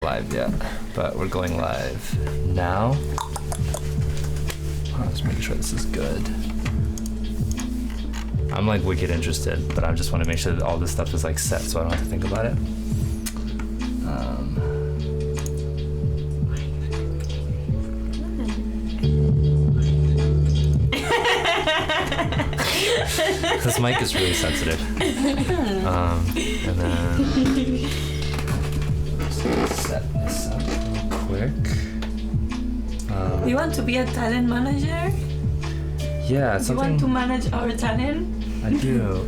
live yet, but we're going live now. Let's make sure this is good. I'm like wicked interested, but I just want to make sure that all this stuff is like set so I don't have to think about it. This mic is really sensitive. And then set this up real quick. You want to be a talent manager? Yeah, it's You something. want to manage our talent? I do.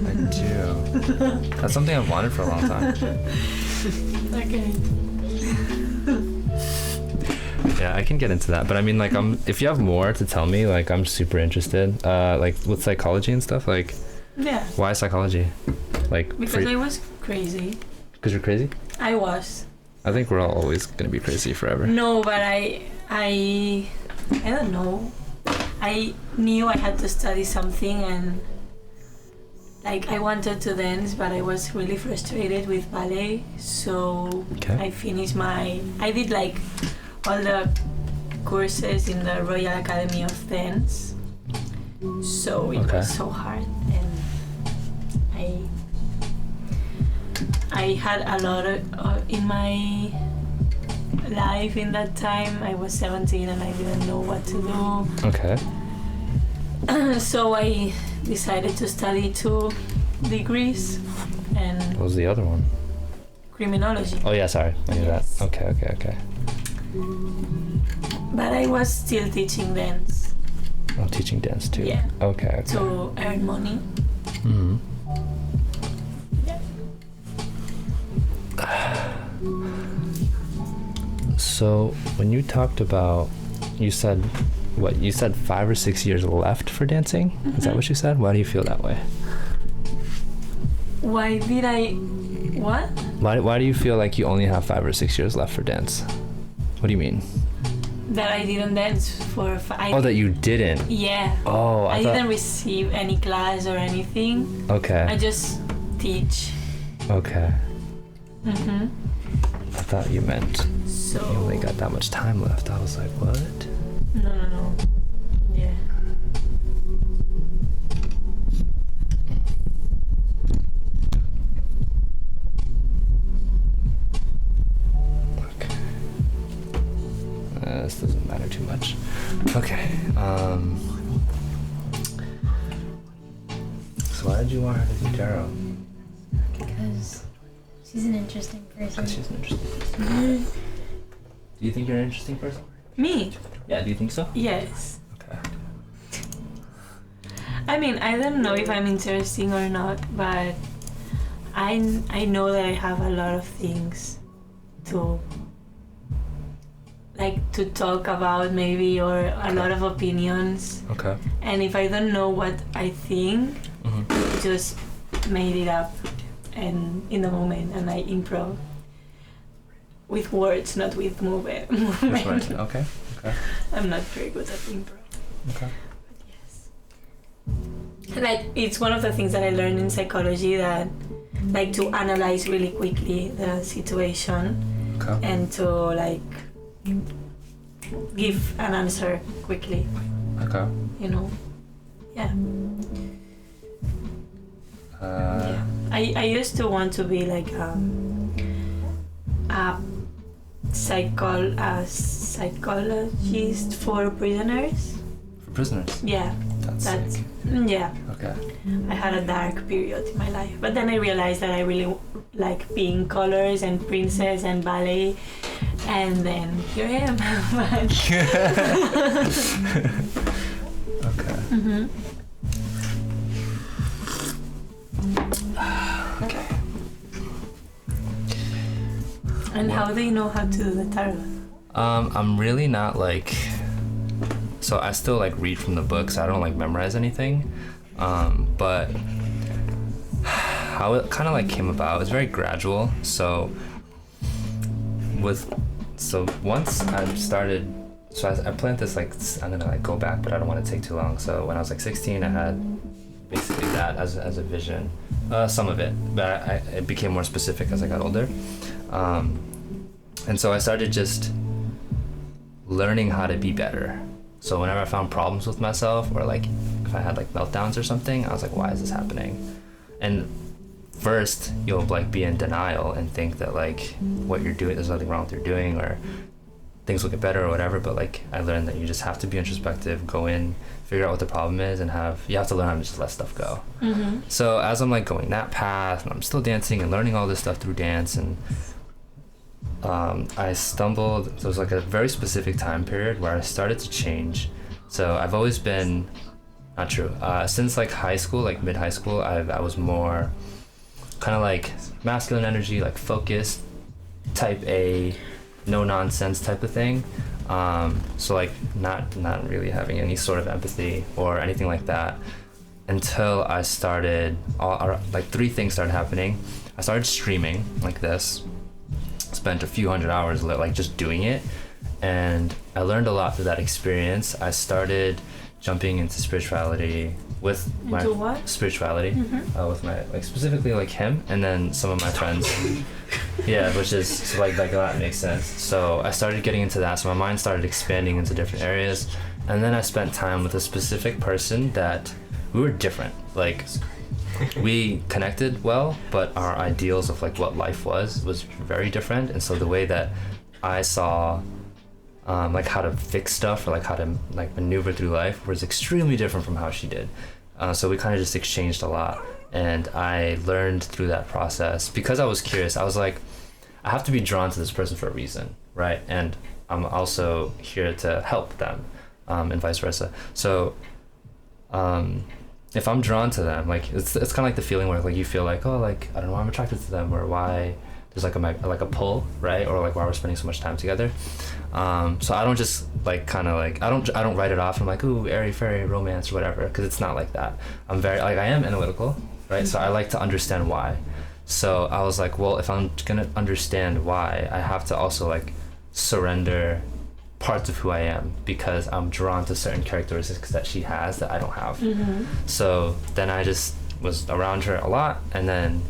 That's something I've wanted for a long time. Okay. Yeah, I can get into that, but I mean, like, if you have more to tell me, like, I'm super interested. Like with psychology and stuff, like. Yeah. Why psychology? Like. Because I was crazy. Because you're crazy? I was. I think we're all always gonna be crazy forever. No, but I don't know. I knew I had to study something, and like I wanted to dance, but I was really frustrated with ballet. So I finished I did like all the courses in the Royal Academy of Dance. So it was so hard, and I had a lot in my life in that time. I was 17 and I didn't know what to do. Okay. So I decided to study 2 degrees and. What was the other one? Criminology. Oh yeah, sorry, I knew that. Okay. But I was still teaching dance. Oh, teaching dance too. Yeah. Okay. To earn money. Mm-hmm. So when you talked about, you said 5 or 6 years left for dancing? Mm-hmm. Is that what you said? Why do you feel that way? Why did I... What? Why do you feel like you only have 5 or 6 years left for dance? What do you mean? That I didn't dance for 5... Oh, that you didn't? Yeah. Oh, I didn't receive any class or anything. Okay. I just teach. Okay. Mm-hmm. I thought you meant so you only got that much time left. I was like, what? No. Yeah. Okay. This doesn't matter too much. Okay. So why did you want her to do tarot? Because she's an interesting person. Because she's an interesting person. Do you think you're an interesting person? Me? Yeah, do you think so? Yes. Okay. I mean, I don't know if I'm interesting or not, but I know that I have a lot of things to talk about maybe, or a lot of opinions. Okay. And if I don't know what I think, just made it up and in the moment, and I improv with words, not with movement. Right. Okay. I'm not very good at improv. Okay. But yes. Like, it's one of the things that I learned in psychology, that like to analyze really quickly the situation and to like give an answer quickly. Okay. You know? Yeah. Yeah. I used to want to be like a psychologist for prisoners. For prisoners? Yeah. That's sick. Yeah. Okay. I had a dark period in my life, but then I realized that I really like pink colors and princess and ballet, and then here I am. Okay. Mm-hmm. Okay. And how do you know how to do the tarot? I'm really not like, so I still like read from the books. I don't like memorize anything. But how it kind of like came about, it was very gradual. So once I started, I planned this, like, I'm gonna like go back, but I don't want to take too long. So when I was like 16, I had basically that as a vision, some of it, but it became more specific as I got older. And so I started just learning how to be better. So whenever I found problems with myself, or like if I had like meltdowns or something, I was like, why is this happening? And first you'll like be in denial and think that like what you're doing, there's nothing wrong with what you're doing, or things will get better or whatever. But like I learned that you just have to be introspective, go in, figure out what the problem is, and you have to learn how to just let stuff go. So as I'm like going that path, and I'm still dancing and learning all this stuff through dance, and I stumbled, there was like a very specific time period where I started to change. So I've always been, not true, since like high school, like mid-high school, I was more kind of like masculine energy, like focused, type A, no nonsense type of thing. So like not really having any sort of empathy or anything like that, until I started, like 3 things started happening. I started streaming like this, spent a few hundred hours like just doing it, and I learned a lot through that experience. I started jumping into spirituality with my spirituality, with my like specifically like him, and then some of my friends. Yeah, which is so like that makes sense. So I started getting into that, so my mind started expanding into different areas, and then I spent time with a specific person that we were different. Like we connected well, but our ideals of like what life was very different. And so the way that I saw like how to fix stuff, or like how to like maneuver through life, was extremely different from how she did. So we kind of just exchanged a lot, and I learned through that process. Because I was curious, I was like, I have to be drawn to this person for a reason, right? And I'm also here to help them, and vice versa. So if I'm drawn to them, like it's kind of like the feeling where like you feel like, oh, like I don't know why I'm attracted to them, or why there's like a pull, right? Or like why we're spending so much time together. So I don't just like kind of like I don't write it off. I'm like, ooh, airy fairy romance or whatever, because it's not like that. I'm very like, I am analytical, right? So I like to understand why. So I was like, well, if I'm gonna understand why, I have to also like surrender parts of who I am, because I'm drawn to certain characteristics that she has that I don't have. So then I just was around her a lot, and then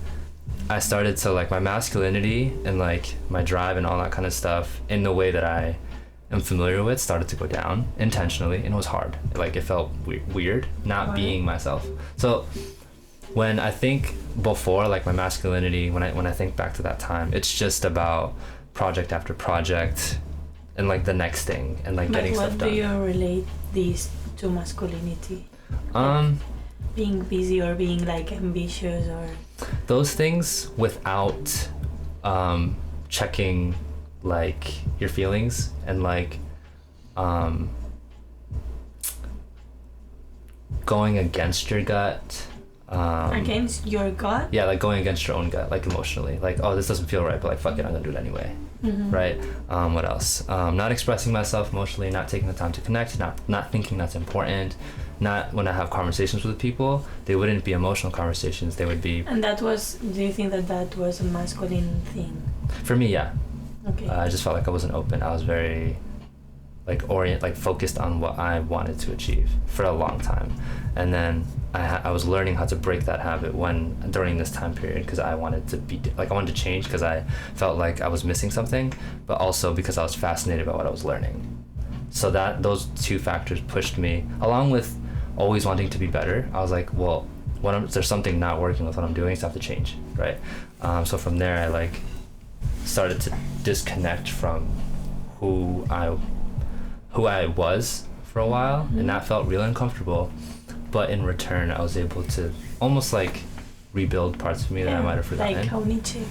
I started to like my masculinity and like my drive and all that kind of stuff in the way that I am familiar with started to go down intentionally, and it was hard. Like it felt weird not being myself. So when I think before, like my masculinity, when I think back to that time, it's just about project after project and like the next thing and like getting stuff done. What do you relate these to masculinity? Being busy or being like ambitious, or those things without checking like your feelings and like going against your gut. Against your gut? Yeah, like going against your own gut, like emotionally. Like, oh, this doesn't feel right, but like, fuck it, I'm gonna do it anyway. Right? What else? Not expressing myself emotionally, not taking the time to connect, not thinking that's important. Not when I have conversations with people, they wouldn't be emotional conversations, they would be... And that was, do you think that was a masculine thing? For me, yeah. Okay. I just felt like I wasn't open. I was very like focused on what I wanted to achieve for a long time. And then I was learning how to break that habit during this time period, because I wanted to be like, I wanted to change because I felt like I was missing something, but also because I was fascinated by what I was learning. So those 2 factors pushed me, along with always wanting to be better. I was like, well, there's something not working with what I'm doing, so I have to change, right? So from there, I like started to disconnect from who I was for a while, and that felt really uncomfortable. But in return, I was able to almost like rebuild parts of me that I might have forgotten. Like how Nietzsche.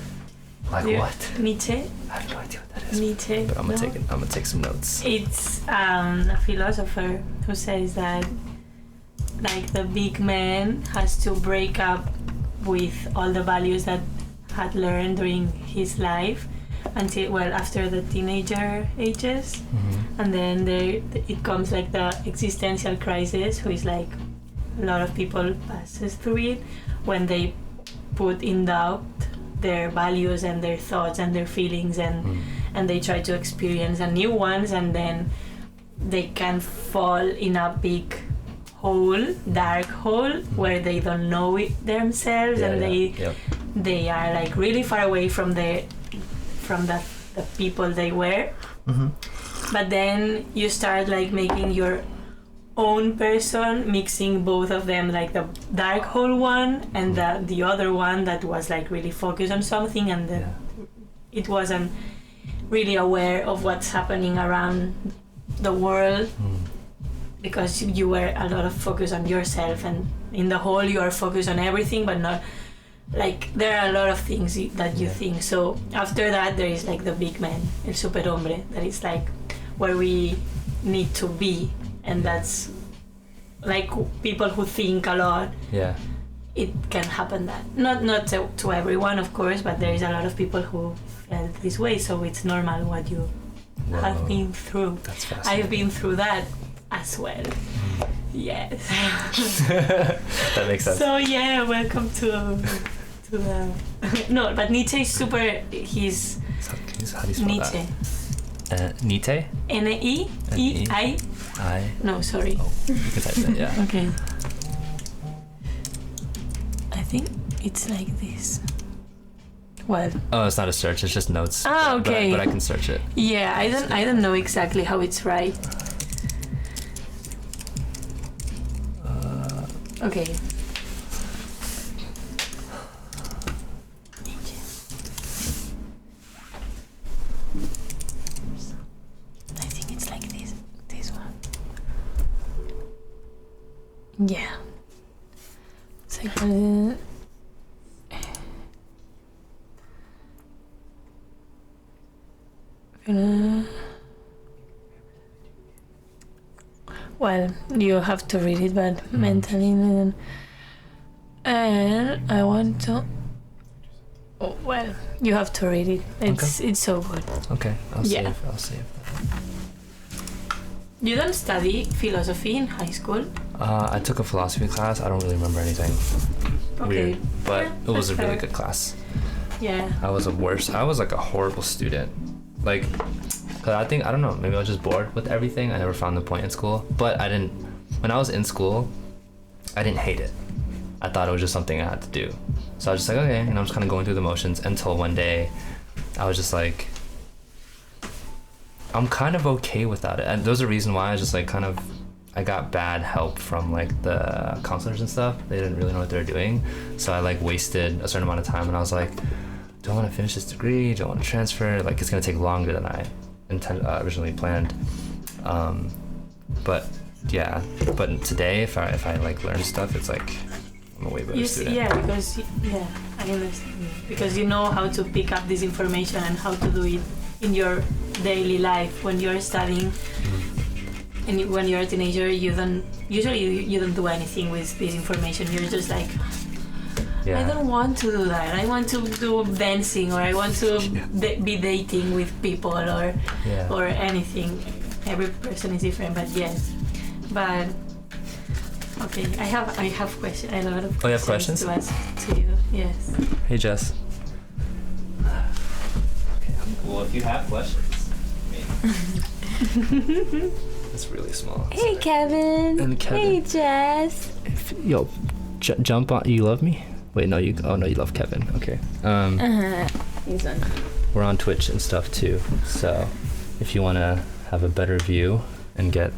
Like what? Nietzsche. I have no idea what that is. Nietzsche. But I'm gonna take some notes. It's a philosopher who says that like the big man has to break up with all the values that had learned during his life until after the teenager ages, and then it comes like the existential crisis, who is like a lot of people passes through it when they put in doubt their values and their thoughts and their feelings, and they try to experience a new ones, and then they can fall in a big dark hole where they don't know it themselves, and they are like really far away from the the people they were. Mm-hmm. But then you start like making your own person, mixing both of them, like the dark hole one and the other one that was like really focused on something, and it wasn't really aware of what's happening around the world, because you were a lot of focus on yourself, and in the whole you are focused on everything, but not like there are a lot of things that you think. So after that there is like the big man, el superhombre, that is like where we need to be, and that's like people who think a lot. Yeah. It can happen that not to everyone, of course, but there is a lot of people who felt this way, so it's normal what you have been through. That's fascinating. I've been through that as well. Yes. That makes sense. So yeah, welcome to the no, but Nietzsche is super. He's How do you spell Nietzsche. that? Nietzsche? N-E-E-I. No, sorry. Oh, you can type that, yeah. Okay. I think it's like this. Well. Oh, it's not a search. It's just notes. Ah, okay. But I can search it. Yeah, I don't know exactly how it's right. Okay. I think it's like this one. Yeah. It's like well, you have to read it, but mentally, and I want to. Oh, well, you have to read it. It's so good. Okay, I'll Yeah. save. You don't study philosophy in high school? I took a philosophy class. I don't really remember anything Okay. weird, but Yeah, it was a that's really fair. good class. Yeah. I was like a horrible student. Like, cause I don't know, maybe I was just bored with everything. I never found the point in school. But when I was in school, I didn't hate it. I thought it was just something I had to do. So I was just like, okay, and I'm just kind of going through the motions until one day I was just like, I'm kind of okay without it. And there's a reason why I was just like I got bad help from like the counselors and stuff. They didn't really know what they were doing. So I like wasted a certain amount of time, and I was like, do I want to finish this degree? Do I want to transfer? Like, it's going to take longer than I originally planned. But yeah, but today if I like learn stuff, it's like I'm a way better student. Yeah, because I understand. Because you know how to pick up this information and how to do it in your daily life. When you're studying and when you're a teenager, you don't do anything with this information. You're just like, I don't want to do that. I want to do dancing, or I want to be dating with people, or anything. Every person is different, but yes. But okay, I have questions. I have a lot of questions. Oh, you have questions? To ask to you. Yes. Hey, Jess. Okay. Well, if you have questions, it's really small. Hey, Kevin. And Kevin. Hey, Jess. Jump on. You love me? Wait, no, you. Oh no, you love Kevin. Okay. He's on. We're on Twitch and stuff too. So, if you want to have a better view and get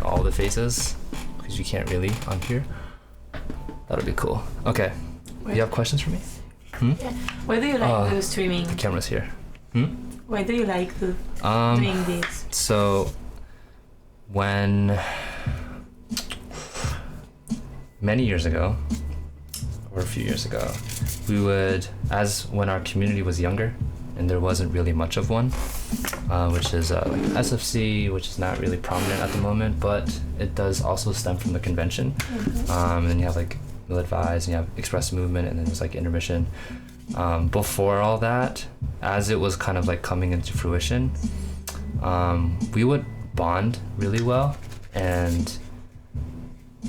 all the faces, because you can't really on here, that'll be cool. Okay. You have questions for me? Yeah. Why do you like do streaming? The camera's here. Why do you like doing this? So, when many years ago, or a few years ago, we would, when our community was younger, and there wasn't really much of one, which is like SFC, which is not really prominent at the moment, but it does also stem from the convention. And then you have like Mill Advise, and you have Express Movement, and then there's like Intermission. Before all that, as it was kind of like coming into fruition, we would bond really well and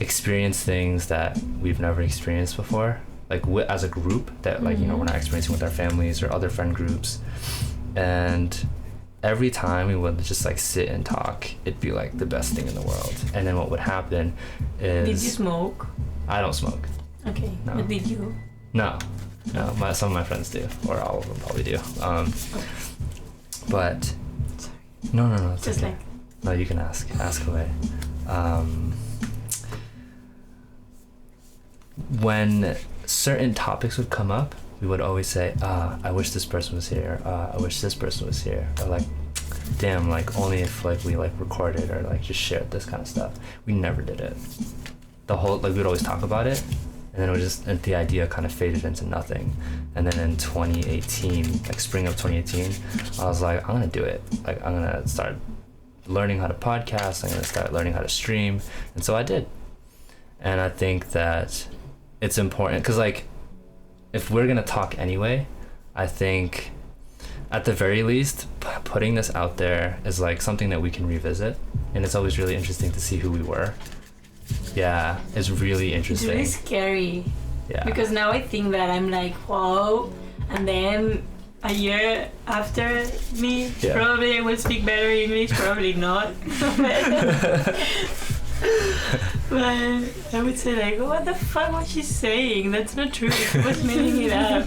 experience things that we've never experienced before, like as a group that like, we're not experiencing with our families or other friend groups. And every time we would just like sit and talk, it'd be like the best thing in the world. And then what would happen is... Did you smoke? I don't smoke. Okay. No. But did you? No, some of my friends do, or all of them probably do. But no. It's Just okay. like No, you can ask away. When certain topics would come up, we would always say, I wish this person was here. I wish this person was here. Or like, damn, like only if like we like recorded or like just shared this kind of stuff. We never did it. The whole like we'd always talk about it, and then it was just and the idea kind of faded into nothing. And then in 2018, like spring of 2018, I was like, I'm gonna do it. Like I'm gonna start learning how to podcast. I'm gonna start learning how to stream, and so I did. And I think that it's important because like if we're gonna talk anyway, I think at the very least putting this out there is like something that we can revisit, and it's always really interesting to see who we were. Yeah, it's really it's interesting. really scary. Yeah. Because now I think that I'm like, wow, and then a year after me, Yeah. probably I will speak better English, probably not. But I would say like, what the fuck was she saying? That's not true. She was making it up.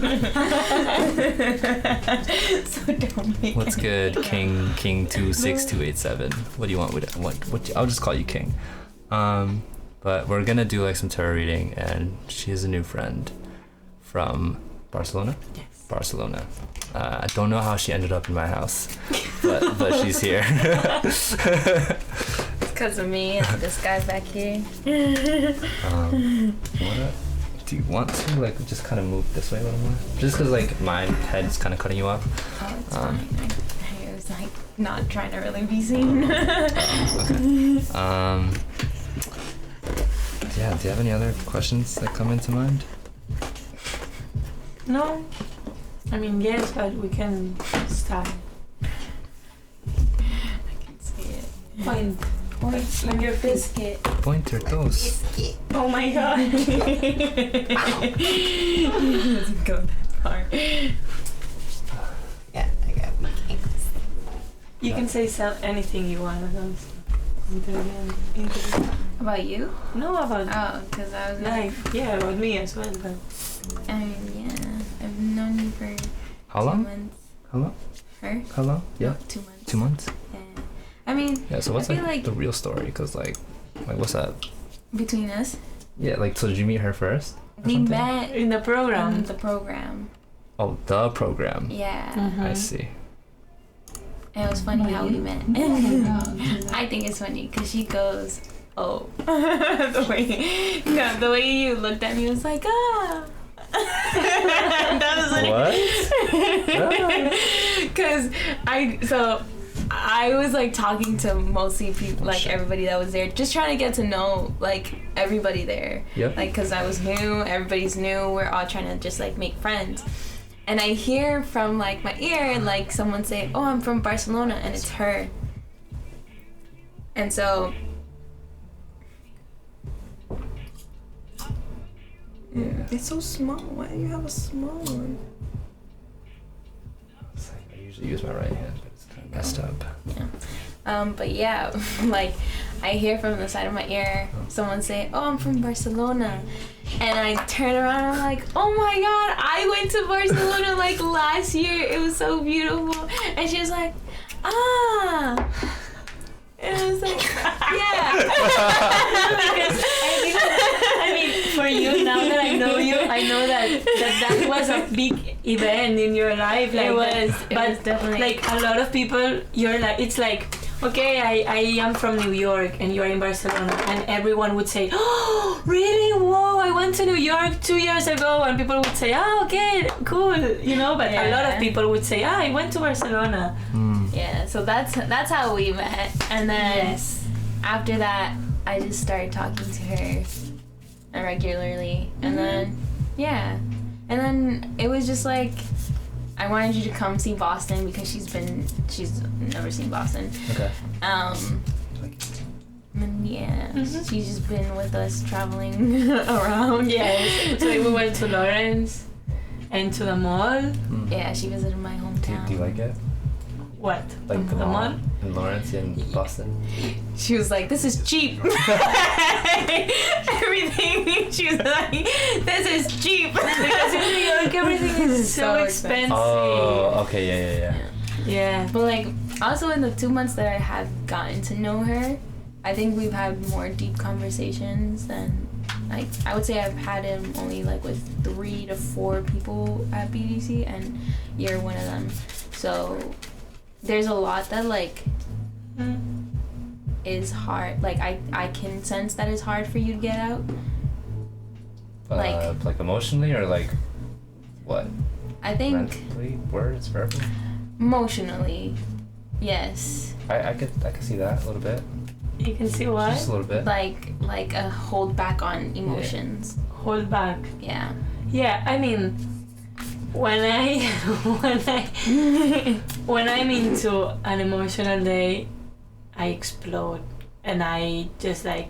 So don't make What's it. good, King 26287? What do you want? What I'll just call you King. But we're gonna do like some tarot reading, and she has a new friend from Barcelona. Yes. Barcelona. I don't know how she ended up in my house, but she's here. Because of me and this guy back here. Do you want to like just kind of move this way a little more? Just because like my head's kind of cutting you off. Oh, it's fine. I was like not trying to really be seen. Okay. Yeah. Do you have any other questions that come into mind? No? I mean, yes, but we can start. I can see it. Point. Point on your face. biscuit. Pointer toes. Oh my god. It doesn't go that far. Yeah, I got weekends. You can say anything you want. About you? No, about Oh, because I was like, life. Yeah, about me as well. But I mean, yeah, I've known you for How 2 long? months. How long? Her? How long? Yeah. No, 2 months. 2 months. Yeah. I mean, Yeah. So what's I feel like like- the real story? Cause like what's that? between us, Yeah. Like so did you meet her first? or we something? met in the program. on the program. Oh, the program. Yeah. Mm-hmm. I see. And it was funny how we met. I think it's funny because she goes, oh. the way you looked at me was like, ah. That was like, What? Because I was like talking to mostly people, like Shit. everybody that was there, just trying to get to know like everybody there. Yep. Like, because I was new, everybody's new, we're all trying to just like make friends. And I hear from like my ear, like someone say, oh, I'm from Barcelona, and it's her. And so, Yeah. it's so small. Why do you have a small one? It's like, I usually use my right hand, but it's kind of messed up. But yeah, like I hear from the side of my ear someone say, oh, I'm from Barcelona. And I turn around and I'm like, oh my god, I went to Barcelona like last year. It was so beautiful. And she was like, ah. And I was like, yeah. Because I mean, for you, now that I know you, I know that was a big event in your life. Like, It was but definitely like a lot of people, you're like, it's like, okay, I am from New York and you're in Barcelona, and everyone would say, oh, really? Whoa, I went to New York 2 years ago, and people would say, oh, okay, cool, you know. But a lot of Yeah. people would say, I went to Barcelona. Yeah, so that's how we met. And then Yes. after that, I just started talking to her regularly. And then, yeah. And then it was just like, I wanted you to come see Boston because she's never seen Boston. Okay. And yeah, she's just been with us traveling around. Yes. So we went to Lawrence and to the mall. Yeah, she visited my hometown. Do you like it? What? Like the mall? in Lawrence in Boston? She was like, this is cheap. Everything. She was like, this is cheap. Because in New York everything is so So expensive. Oh, okay, yeah. Yeah. But like also in the 2 months that I have gotten to know her, I think we've had more deep conversations than like I would say I've had him only like with 3 to 4 people at BDC, and you're one of them. So there's a lot that like is hard. Like I can sense that it's hard for you to get out. Like emotionally or like what? I think Mentally, words, verbal. emotionally, yes. I could see that a little bit. You can see what? Just a little bit. Like a hold back on emotions. Hold back. Yeah. Yeah, I mean, when I'm into an emotional day, I explode and I just like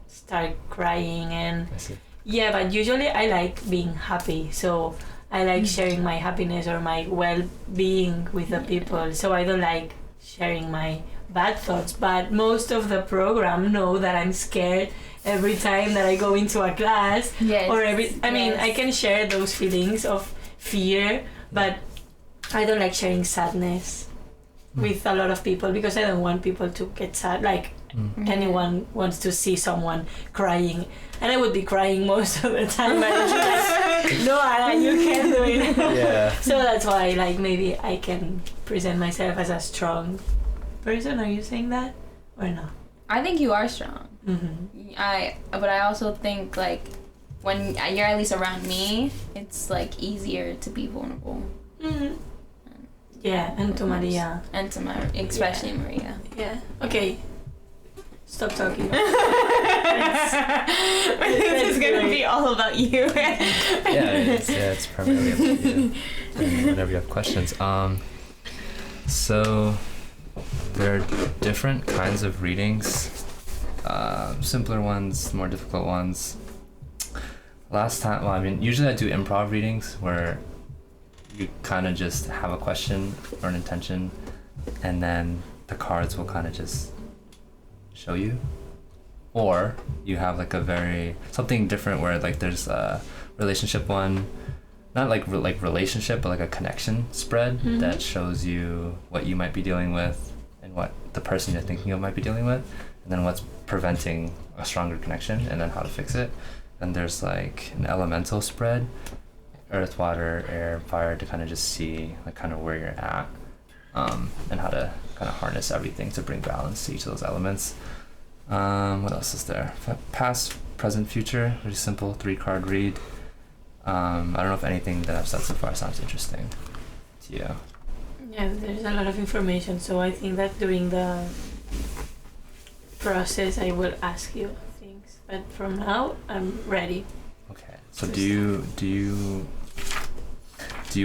start crying and I see. yeah, but usually I like being happy, so I like sharing my happiness or my well-being with the people. So I don't like sharing my bad thoughts, but most of the program know that I'm scared every time that I go into a class. Yes. Or I mean, Yes. I can share those feelings of fear, but I don't like sharing sadness with a lot of people because I don't want people to get sad. Like anyone wants to see someone crying, and I would be crying most of the time. But it's like, no, Anna, you can't do it. Yeah. So that's why, like, maybe I can present myself as a strong person. Are you saying that or no? I think you are strong. Mm-hmm. But I also think like when you're at least around me, it's like easier to be vulnerable. Mm-hmm. Yeah, and to Maria. And to especially Maria. Yeah. Okay. Stop talking. This is gonna be all about you. It's primarily about you. And whenever you have questions. So there are different kinds of readings. Simpler ones, more difficult ones. Last time, well, I mean, usually I do improv readings where you kind of just have a question or an intention, and then the cards will kind of just show you. Or you have like something different where like there's a relationship one, not like relationship, but like a connection spread that shows you what you might be dealing with and what the person you're thinking of might be dealing with, and then what's preventing a stronger connection, and then how to fix it. Then there's like an elemental spread, earth, water, air, fire, to kind of just see like kind of where you're at, and how to kind of harness everything to bring balance to each of those elements. What else is there? Past, present, future, very simple 3-card read. I don't know if anything that I've said so far sounds interesting to you. Yeah, there's a lot of information, so I think that during the process I will ask you things. But from now, I'm ready. Okay. So do you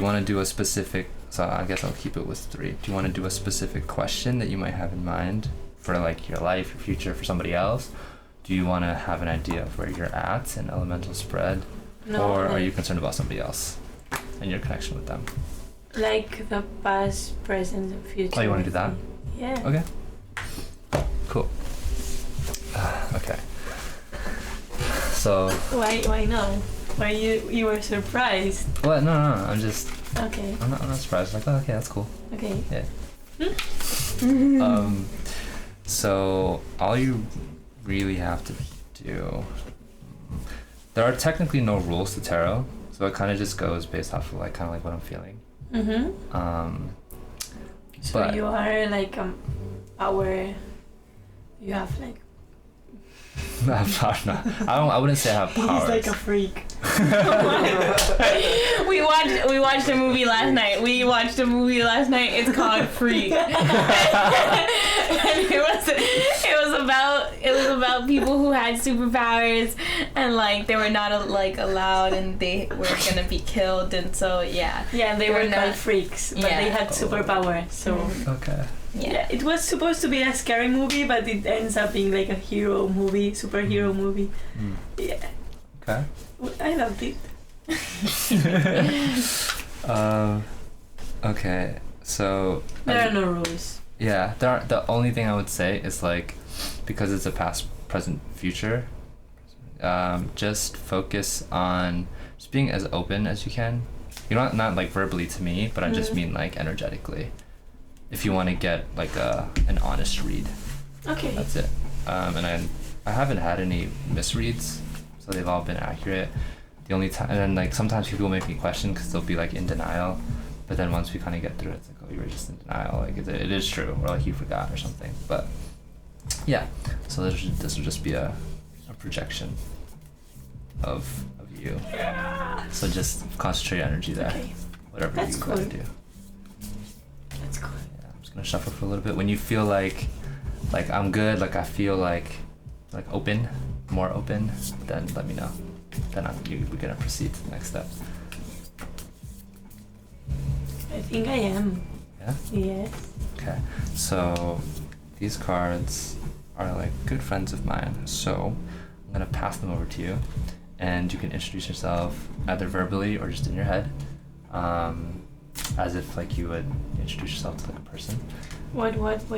want to do a specific? So I guess I'll keep it with 3. Do you want to do a specific question that you might have in mind for like your life, your future, for somebody else? Do you want to have an idea of where you're at in elemental spread? No, Or are like- you concerned about somebody else and your connection with them? Like the past, present, and future. Oh, you wanna I do that? think. Yeah. Okay. Cool. Okay. So. Why no? Why you were surprised? What? No. I'm just. Okay. I'm not surprised. Like, oh, okay, that's cool. Okay. Yeah. So all you really have to do. There are technically no rules to tarot, so it kind of just goes based off of like kind of like what I'm feeling. Mm-hmm. So But- you are like power. You have like. I wouldn't say I have powers. He's like a freak. We watched a movie last night. It's called Freak. And it was about people who had superpowers and like they were not allowed and they were gonna be killed, and so yeah. Yeah, and they were not called freaks, but Yeah. they had superpower. So Okay. yeah, it was supposed to be a scary movie, but it ends up being like a hero movie, superhero movie. Mm. Yeah, Okay. I loved it. Okay. So. There are no rules. Yeah, the only thing I would say is like, because it's a past, present, future, just focus on just being as open as you can. You know, not like verbally to me, but I just mean like energetically. if you want to get like an honest read. Okay. That's it. And I haven't had any misreads, so they've all been accurate. The only time, and then like sometimes people make me question because they'll be like in denial, but then once we kind of get through it, it's like, oh, you were just in denial. Like it is true, or like you forgot or something. But yeah, so this will just be a projection of you. So just concentrate your energy there. Okay. Whatever That's you cool. gotta do. That's cool. Yeah, I'm just gonna shuffle for a little bit. When you feel like I'm good, like I feel like open, more open, then let me know. Then we're gonna proceed to the next step. I think I am. Yeah? Yes. Okay. So these cards are like good friends of mine. So I'm gonna pass them over to you, and you can introduce yourself either verbally or just in your head, as if like you would introduce yourself to like a person. Wait, what?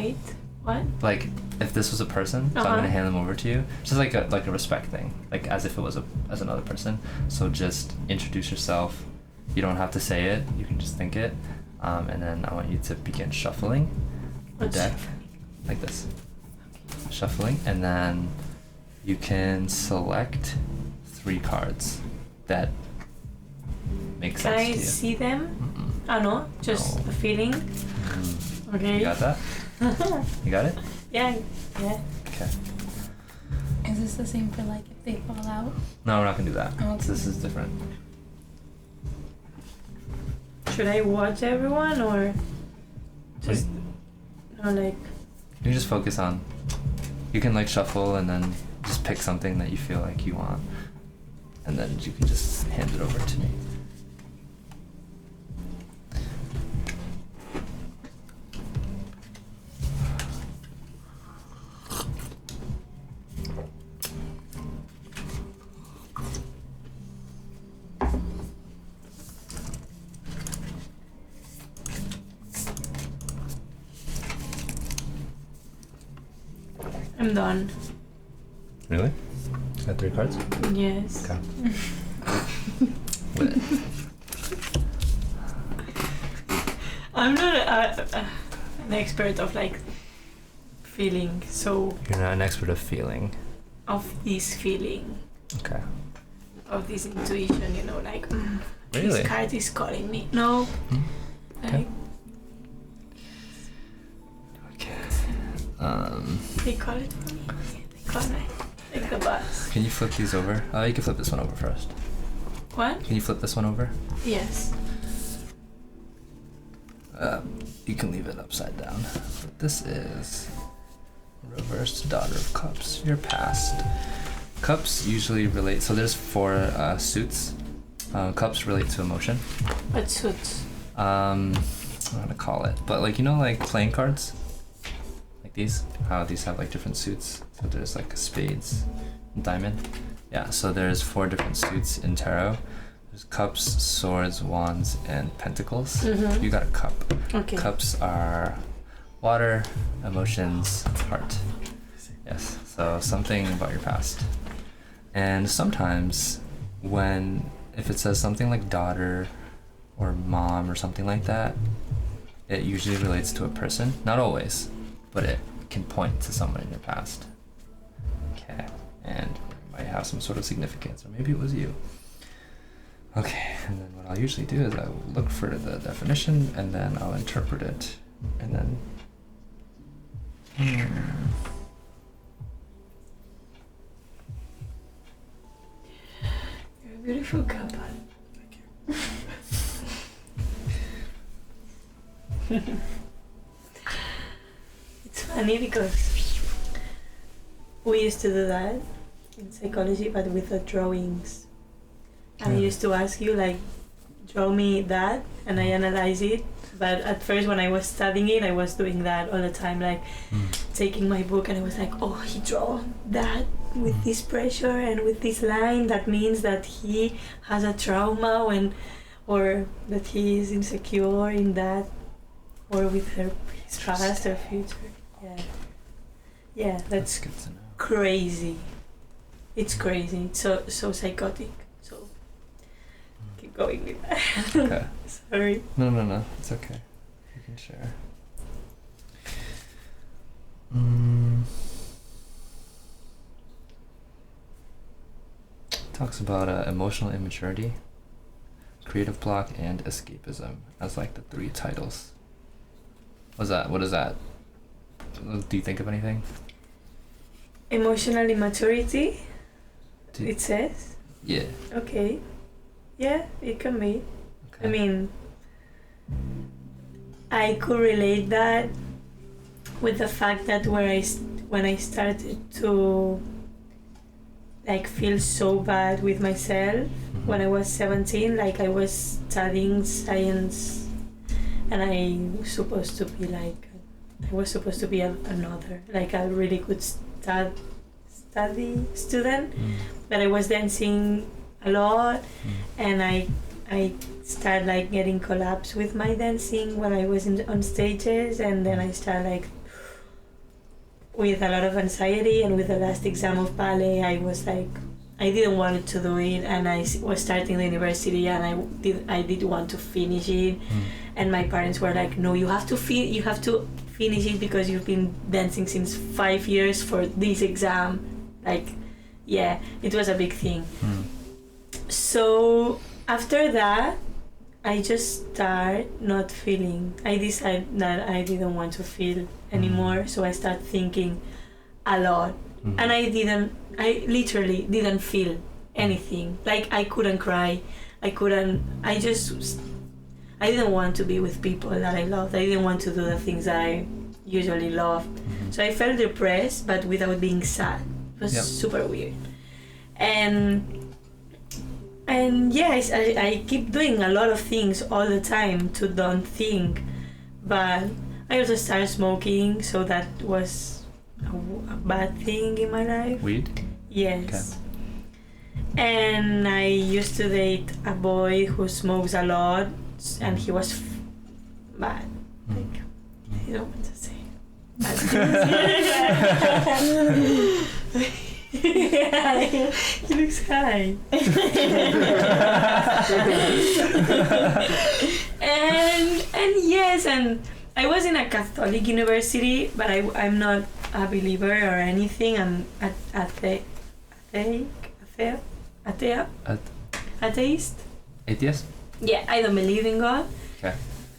Like if this was a person, so I'm gonna hand them over to you, just like a respect thing, like as if it was as another person. So just introduce yourself. You don't have to say it. You can just think it, and then I want you to begin shuffling the What's deck shuffling? like this. Shuffling, and then you can select 3 cards that make Can sense I to you. see them? Mm-mm. No, just No. a feeling. Mm. Okay. You got that? You got it? Yeah. Okay. Is this the same for like if they fall out? No, we're not gonna do that. Okay. This is different. Should I watch everyone or just no like? You can just focus on. You can like shuffle and then just pick something that you feel like you want, and then you can just hand it over to me. I'm done. Really? Got 3 cards? Yes. Okay. With it. I'm not an expert of like feeling, so You're not an expert of feeling. of this feeling, Okay. of this intuition, you know, like Really? this card is calling me. No. Hmm? Okay. Like, they call it for me. They call me like the bus. Can you flip these over? You can flip this one over first. What? Can you flip this one over? Yes. You can leave it upside down. But this is reversed Daughter of Cups. Your past. Cups usually relate. So there's 4 suits. Cups relate to emotion. What suits? I'm gonna call it, but like like playing cards, like these. How these have like different suits. So there's like spades, diamond. Yeah. So there's 4 different suits in tarot. There's cups, swords, wands, and pentacles. Mhm. You got a cup. Okay. Cups are water, emotions, heart. Yes. So something about your past. And sometimes if it says something like daughter or mom or something like that, it usually relates to a person. Not always, but it can point to someone in your past. Okay. And it might have some sort of significance, or maybe it was you. Okay, and then what I'll usually do is I'll look for the definition and then I'll interpret it. And then You're a beautiful couple. It's funny because we used to do that in psychology, but with the drawings. I Yeah. used to ask you like, draw me that, and I analyze it. But at first, when I was studying it, I was doing that all the time, like taking my book, and I was like, oh, he drew that with this pressure and with this line. That means that he has a trauma or that he is insecure in that, or with his past or future. Yeah, that's good to know. crazy. It's crazy. It's so psychotic. So keep going with that. Okay. Sorry. No, it's okay. You can share. talks about emotional immaturity, creative block, and escapism as like the 3 titles. What is that? Do you think of anything? Emotional immaturity, Do- it says. Yeah. Okay. Yeah, it can be. Okay. I mean, I could relate that with the fact that when I started to like feel so bad with myself when I was 17, like I was studying science and I was supposed to be another, like a really good study student, but I was dancing a lot and I started like getting collapse with my dancing when I was on stages, and then I started like with a lot of anxiety, and with the last exam of ballet I was like I didn't want to do it, and I was starting the university and I did want to finish it, and my parents were like, no, you have to finish it because you've been dancing since 5 years for this exam. Like, yeah, it was a big thing. So after that I just started not feeling. I decided that I didn't want to feel anymore, so I started thinking a lot, and I literally didn't feel anything. Like I couldn't cry, I didn't want to be with people that I loved. I didn't want to do the things that I usually loved. So I felt depressed, but without being sad. It was super weird. And yes, I keep doing a lot of things all the time to don't think, but I also started smoking, so that was a bad thing in my life. Weed? Yes. Okay. And I used to date a boy who smokes a lot, and he was bad. Like, I don't want to say yeah, he looks high. and yes, and I was in a Catholic university, but I'm not a believer or anything. I'm atheist. Atheist? Yeah, I don't believe in God. Okay.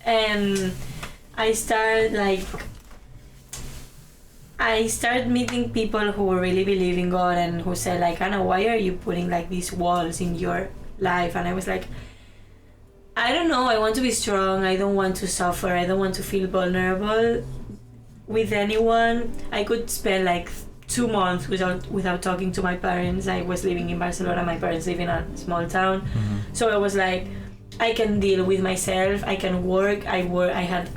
And I started meeting people who really believe in God and who said like, Anna, why are you putting like these walls in your life? And I was like, I don't know, I want to be strong, I don't want to suffer, I don't want to feel vulnerable with anyone. I could spend like 2 months without talking to my parents. I was living in Barcelona, my parents live in a small town. So I was like, I can deal with myself, I can work. I had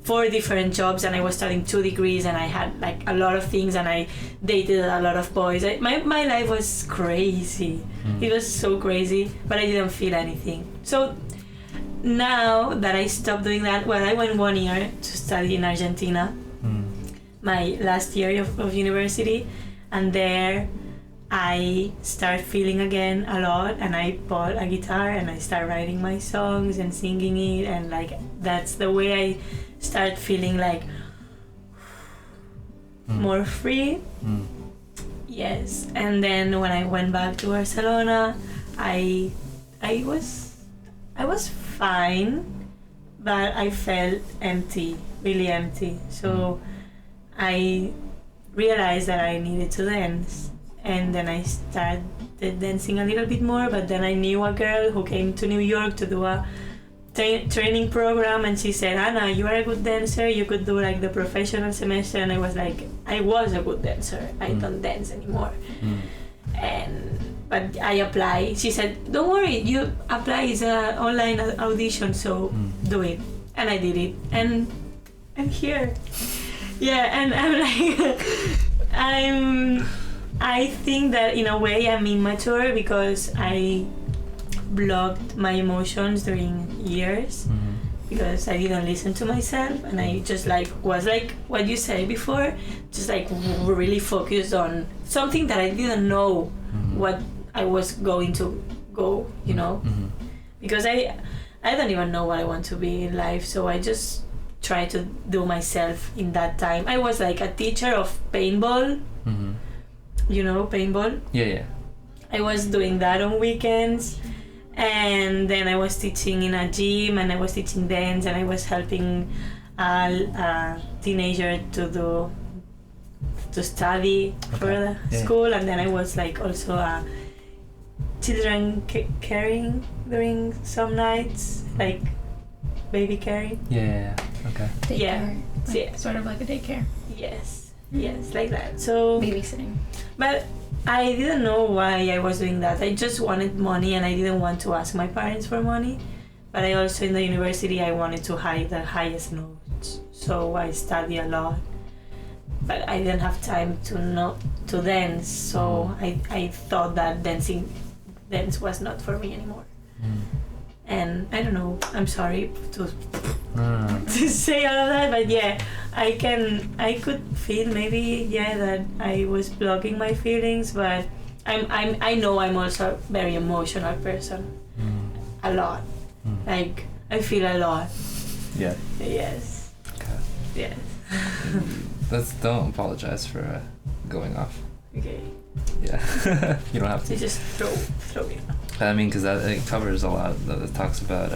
4 different jobs, and I was studying 2 degrees, and I had like a lot of things, and I dated a lot of boys. My life was crazy. It was so crazy, but I didn't feel anything. So now that I stopped doing that, well, I went 1 year to study in Argentina, my last year of university, and there I started feeling again a lot, and I bought a guitar and I started writing my songs and singing it, and like that's the way I started feeling like more free. Yes. And then when I went back to Barcelona, I was fine, but I felt empty, really empty. So I realized that I needed to dance, and then I started dancing a little bit more. But then I knew a girl who came to New York to do a training program, and she said, Anna, you are a good dancer, you could do like the professional semester. And I was like, I was a good dancer, I don't dance anymore. But I applied. She said, don't worry, you apply, it's an online audition, so do it. And I did it, and I'm here. Yeah, and I'm like, I think that in a way I'm immature because I blocked my emotions during years because I didn't listen to myself, and I just like was like what you said before, just like really focused on something that I didn't know what I was going to go, you know, because I don't even know what I want to be in life, so I just try to do myself in that time. I was like a teacher of paintball. You know paintball? Yeah. I was doing that on weekends, and then I was teaching in a gym, and I was teaching dance, and I was helping a teenager to study for the school, and then I was like also a children caring during some nights, like baby caring. Yeah. Okay. Daycare. Yeah. Like, Yeah. sort of like a daycare. Yes, like that. So, Babysitting. but I didn't know why I was doing that. I just wanted money, and I didn't want to ask my parents for money. But I also, in the university, I wanted to have the highest notes, so I studied a lot. But I didn't have time to dance, so I thought that dance was not for me anymore. And I don't know, I'm sorry to say all of that, but yeah, I could feel maybe that I was blocking my feelings, but I know I'm also a very emotional person. A lot. Like I feel a lot. Yeah. Yes. Okay. Yes. Don't apologize for going off. Okay. Yeah. You don't have So to. just throw it. I mean, because it covers a lot. It talks about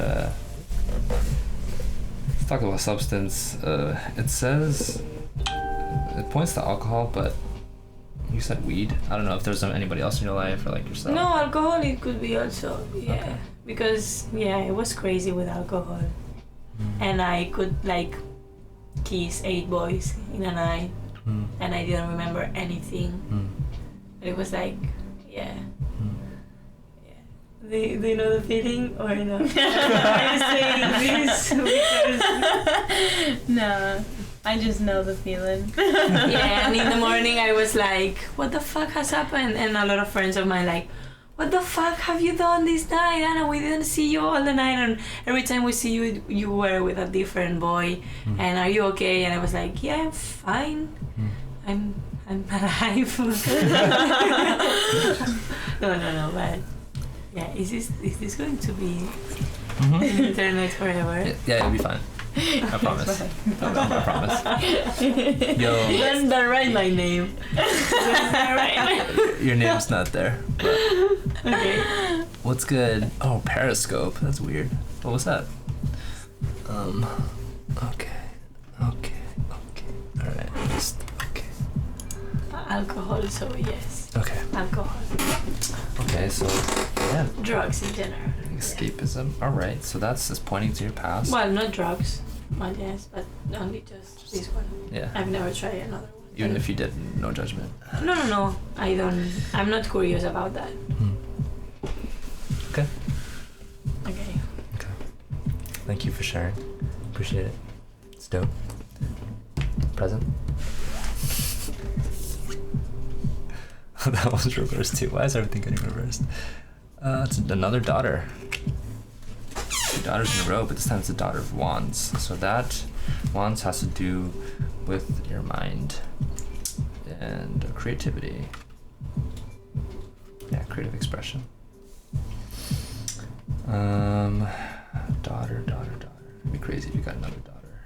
talk about substance. It says it points to alcohol, but you said weed. I don't know if there's anybody else in your life or like yourself. No, alcohol it could be also. Yeah. Okay. Because I was crazy with alcohol, and I could like kiss 8 boys in a night, and I didn't remember anything. But it was like, yeah. Do you know the feeling or no? I'm saying this because No, I just know the feeling. and in the morning I was like, what the fuck has happened? And a lot of friends of mine like, what the fuck have you done this night, Anna? We didn't see you all the night, and every time we see you, you were with a different boy. And are you okay? And I was like, yeah, I'm fine. I'm alive. No, but yeah, is this going to be on the internet forever? Yeah, it'll be fine. I promise. I promise. Yo, Don't write my name. your name's not there. But Okay. what's good? Oh, Periscope. That's weird. What was that? Okay. All right. Just okay. Alcohol, so yes. Okay. Alcohol. Okay. So yeah, Drugs in general. escapism. All right. So that's just pointing to your past. Well, not drugs. Well, yes, but only just this one. Yeah. I've never tried another one. Even if you did, no judgment. No. I don't. I'm not curious about that. Okay. Okay. Thank you for sharing. Appreciate it. It's dope. Present. That was reversed too. Why is everything getting reversed? It's another daughter. 2 daughters in a row, but this time it's a daughter of wands. So that wands has to do with your mind and creativity. Yeah, creative expression. Daughter. It'd be crazy if you got another daughter.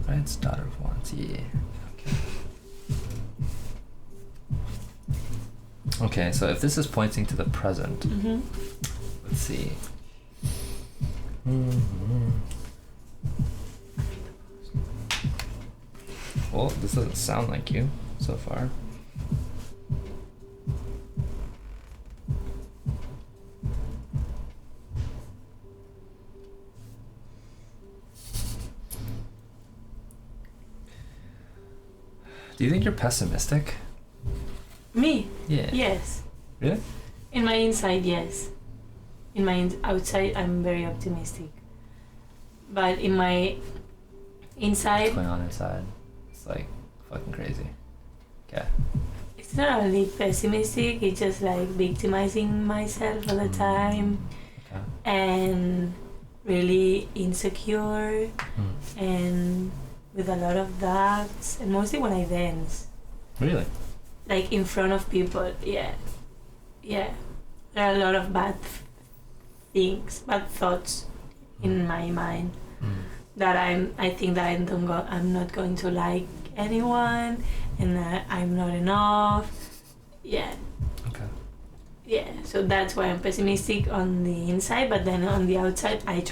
Right? It's daughter of wands. Yeah. Okay, so if this is pointing to the present, let's see. Well, this doesn't sound like you so far. Do you think you're pessimistic? Me? Yeah. Yes. Really? In my inside, yes. In my outside, I'm very optimistic. But in my inside, What's going on inside? It's like fucking crazy. Okay. it's not only pessimistic, it's just like victimizing myself all the time Okay. and really insecure and with a lot of doubts, and mostly when I dance. Really? Like in front of people, yeah. There are a lot of bad thoughts in my mind that I think that I'm not going to like anyone, and that I'm not enough. Yeah. Okay. Yeah, so that's why I'm pessimistic on the inside, but then on the outside, I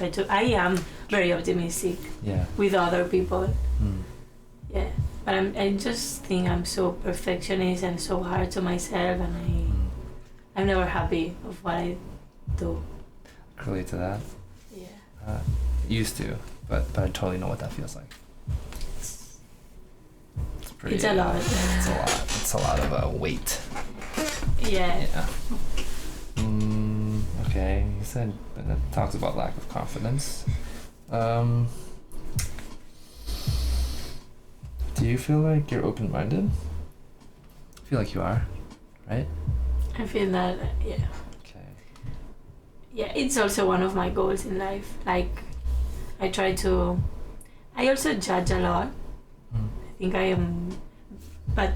am very optimistic Yeah. with other people. Mm. Yeah, but I just think I'm so perfectionist and so hard to myself, and Mm. I'm never happy of what I do. Relate to that. Yeah. Used to, but I totally know what that feels like. It's pretty. It's a lot. It's a lot. It's a lot of weight. Yeah. Yeah. Okay. You said that talks about lack of confidence. Do you feel like you're open-minded? I feel like you are, right? I feel that, yeah. Okay. Yeah, it's also one of my goals in life. Like, I also judge a lot. Mm. I think I am, but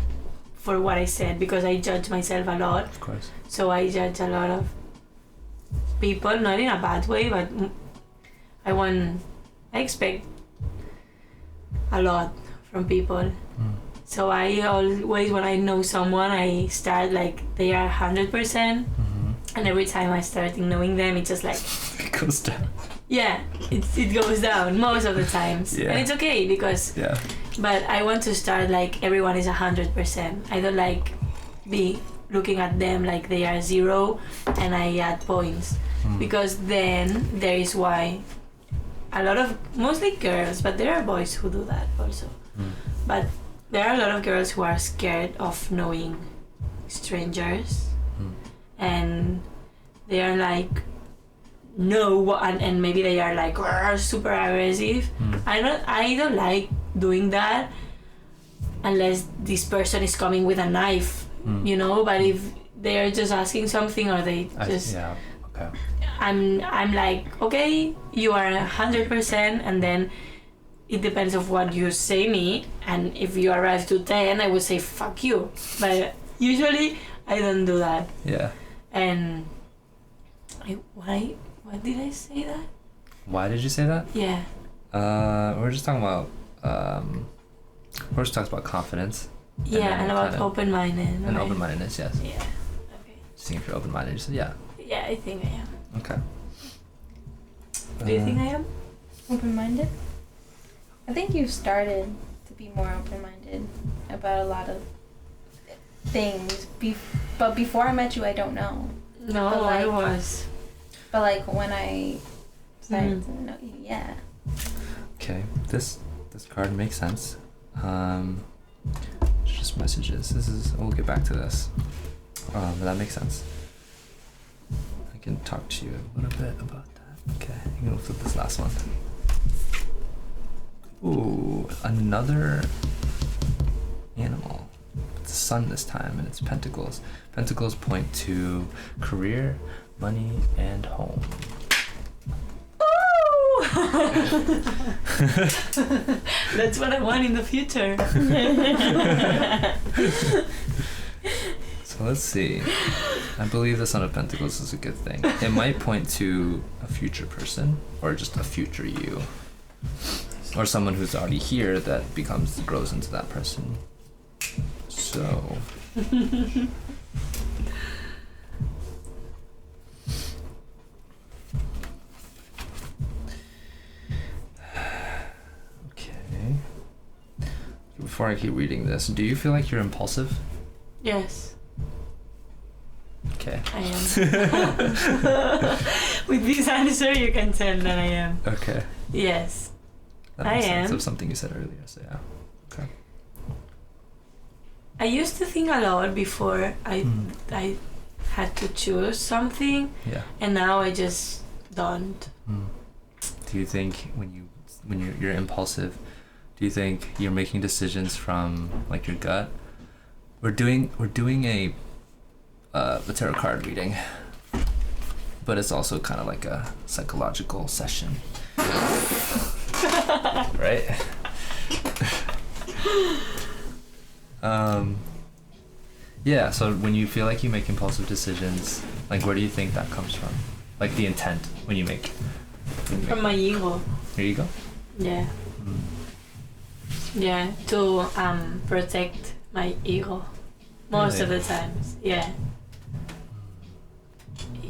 for what I said, because I judge myself a lot. Of course. So I judge a lot of people, not in a bad way, but I expect a lot from people. Mm. So I always, when I know someone, I start like they are 100%, Mm-hmm. and every time I start knowing them, it's just like, It goes down. yeah, it goes down most of the times. Yeah. And it's okay because, Yeah. but I want to start like everyone is 100%. I don't like be looking at them like they are 0 and I add points. Mm. Because then there is why a lot of, mostly girls, but there are boys who do that also. Mm. But there are a lot of girls who are scared of knowing strangers, Mm. and they are like, no, and maybe they are like super aggressive. Mm. I don't like doing that unless this person is coming with a knife, Mm. you know. But if they are just asking something, or they just, Yeah. Okay. I'm like, okay, you are 100%, and then it depends of what you say me, and if you arrive to 10, I would say fuck you. But usually I don't do that. Yeah. And what did I say that? Why did you say that? Yeah. We're just talking about we're just talking about confidence. Yeah, and about kinda- open-minded. And right? open-mindedness, yes. Yeah. Okay. Seeing if you're open-minded, you said yeah. Yeah, I think I am. Okay. Do you think I am? Open-minded? I think you've started to be more open-minded about a lot of things. But before I met you, I don't know. No, But I like- was. But like when I started Mhm. to know you, yeah. Okay. This card makes sense. It's just messages. We'll get back to this. But that makes sense. I can talk to you a little bit about that. Okay. I'm gonna flip this last one. Ooh, another animal. It's the sun this time, and it's pentacles. Pentacles point to career, money, and home. That's what I want in the future. So let's see. I believe the Son of Pentacles is a good thing. It might point to a future person, or just a future you, or someone who's already here that grows into that person. So. Okay. Before I keep reading this, do you feel like you're impulsive? Yes, Okay. I am. With this answer, you can tell that I am. Okay. Yes. That makes I sense am. of something you said earlier, so yeah. Okay. I used to think a lot before I had to choose something, Yeah. and now I just don't. Do you think when you're impulsive, do you think you're making decisions from like your gut? We're doing a tarot card reading, but it's also kind of like a psychological session, right? Yeah. So when you feel like you make impulsive decisions, like where do you think that comes from? Like the intent when you make. From my ego. Here you go. Yeah. Yeah, to protect my ego most of the times. Yeah.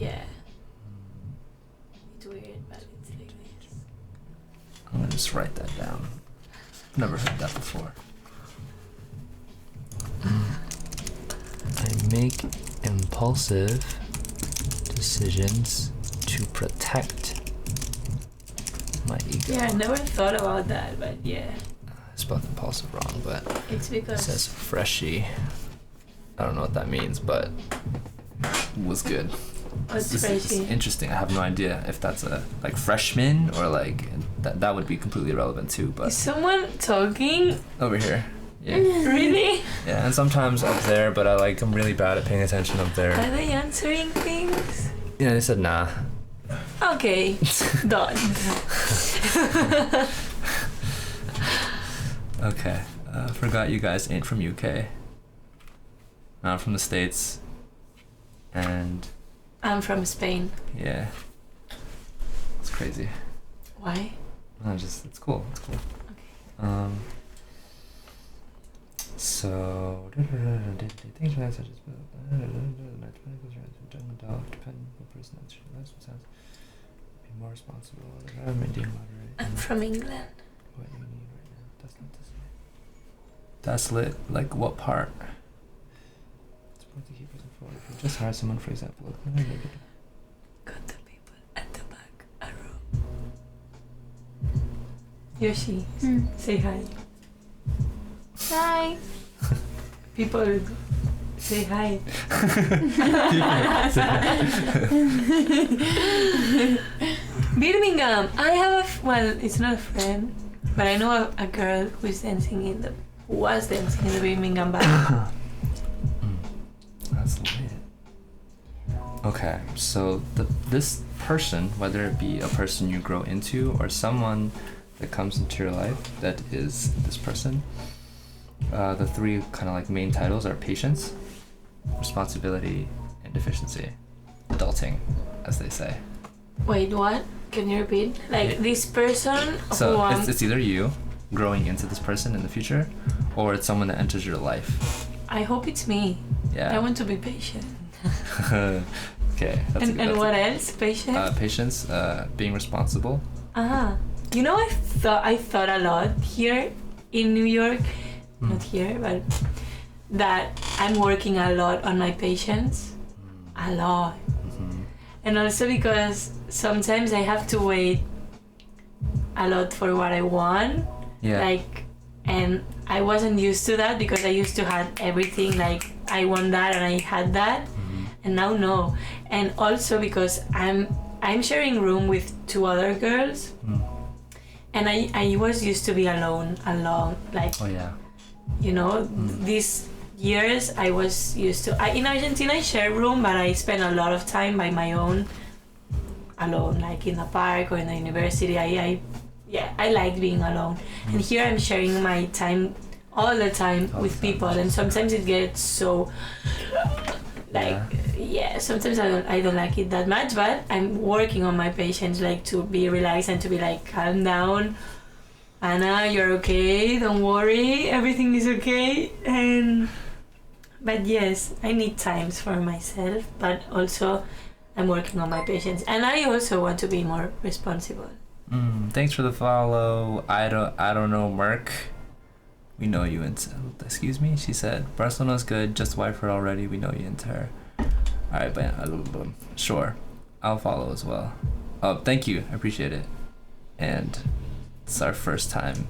yeah. It's weird, but it's like this. I'm gonna just write that down. Never heard that before. I make impulsive decisions to protect my ego. Yeah, I never thought about that, but yeah. I spelled impulsive wrong, but It's it because says freshie. I don't know what that means, but was good. what's This is freshie? interesting. I have no idea if that's a like freshman or like that would be completely irrelevant too. Is But someone talking? over here, yeah, Really? yeah, and sometimes up there. But I'm really bad at paying attention up there. Are they answering things? Yeah, they said nah. Okay, done. Okay, forgot you guys ain't from UK. I'm from the States, and I'm from Spain. yeah, it's crazy. Why? It's cool. It's cool. Okay. So be more responsible. I'm from England. What you need right now. That's not to say. That's lit. Like what part? It's important to keep pushing forward. If you just hire someone, for example, Got the people at the back. A row. Yoshi, say hi. Hi. People say hi. Birmingham. I have well, it's not a friend, but I know a girl who was dancing in the Birmingham bar. That's lit. Okay, so this person, whether it be a person you grow into or someone that comes into your life that is this person, the three kind of like main titles are patience, responsibility, and efficiency. Adulting, as they say. Wait, what? Can you repeat? Like Yeah. this person who So it's either you growing into this person in the future, or it's someone that enters your life. I hope it's me. Yeah. I want to be patient. Okay. And what else? Patient? Patience, being responsible. You know, I thought a lot here in New York, not here, but that I'm working a lot on my patience. A lot. Mm-hmm. And also because sometimes I have to wait a lot for what I want. Yeah. Like, and I wasn't used to that because I used to have everything like I want that and I had that, and now no. And also because I'm sharing room with two other girls, and I was used to be alone, like, Oh yeah. you know, these years I was used to. In Argentina I share room, but I spend a lot of time by my own, alone, like in the park or in the university. I like being alone. And here I'm sharing my time all the time All with the time. people, and sometimes it gets so like sometimes I don't like it that much, but I'm working on my patience, like to be relaxed and to be like, calm down, Anna, you're okay, don't worry, everything is okay. But yes, I need times for myself, but also I'm working on my patience, and I also want to be more responsible. Thanks for the follow. I don't know, Merc. We know you into. Excuse me. She said Barcelona's good. Just wife her already. We know you into her. All right, but sure, I'll follow as well. Oh, thank you. I appreciate it. And it's our first time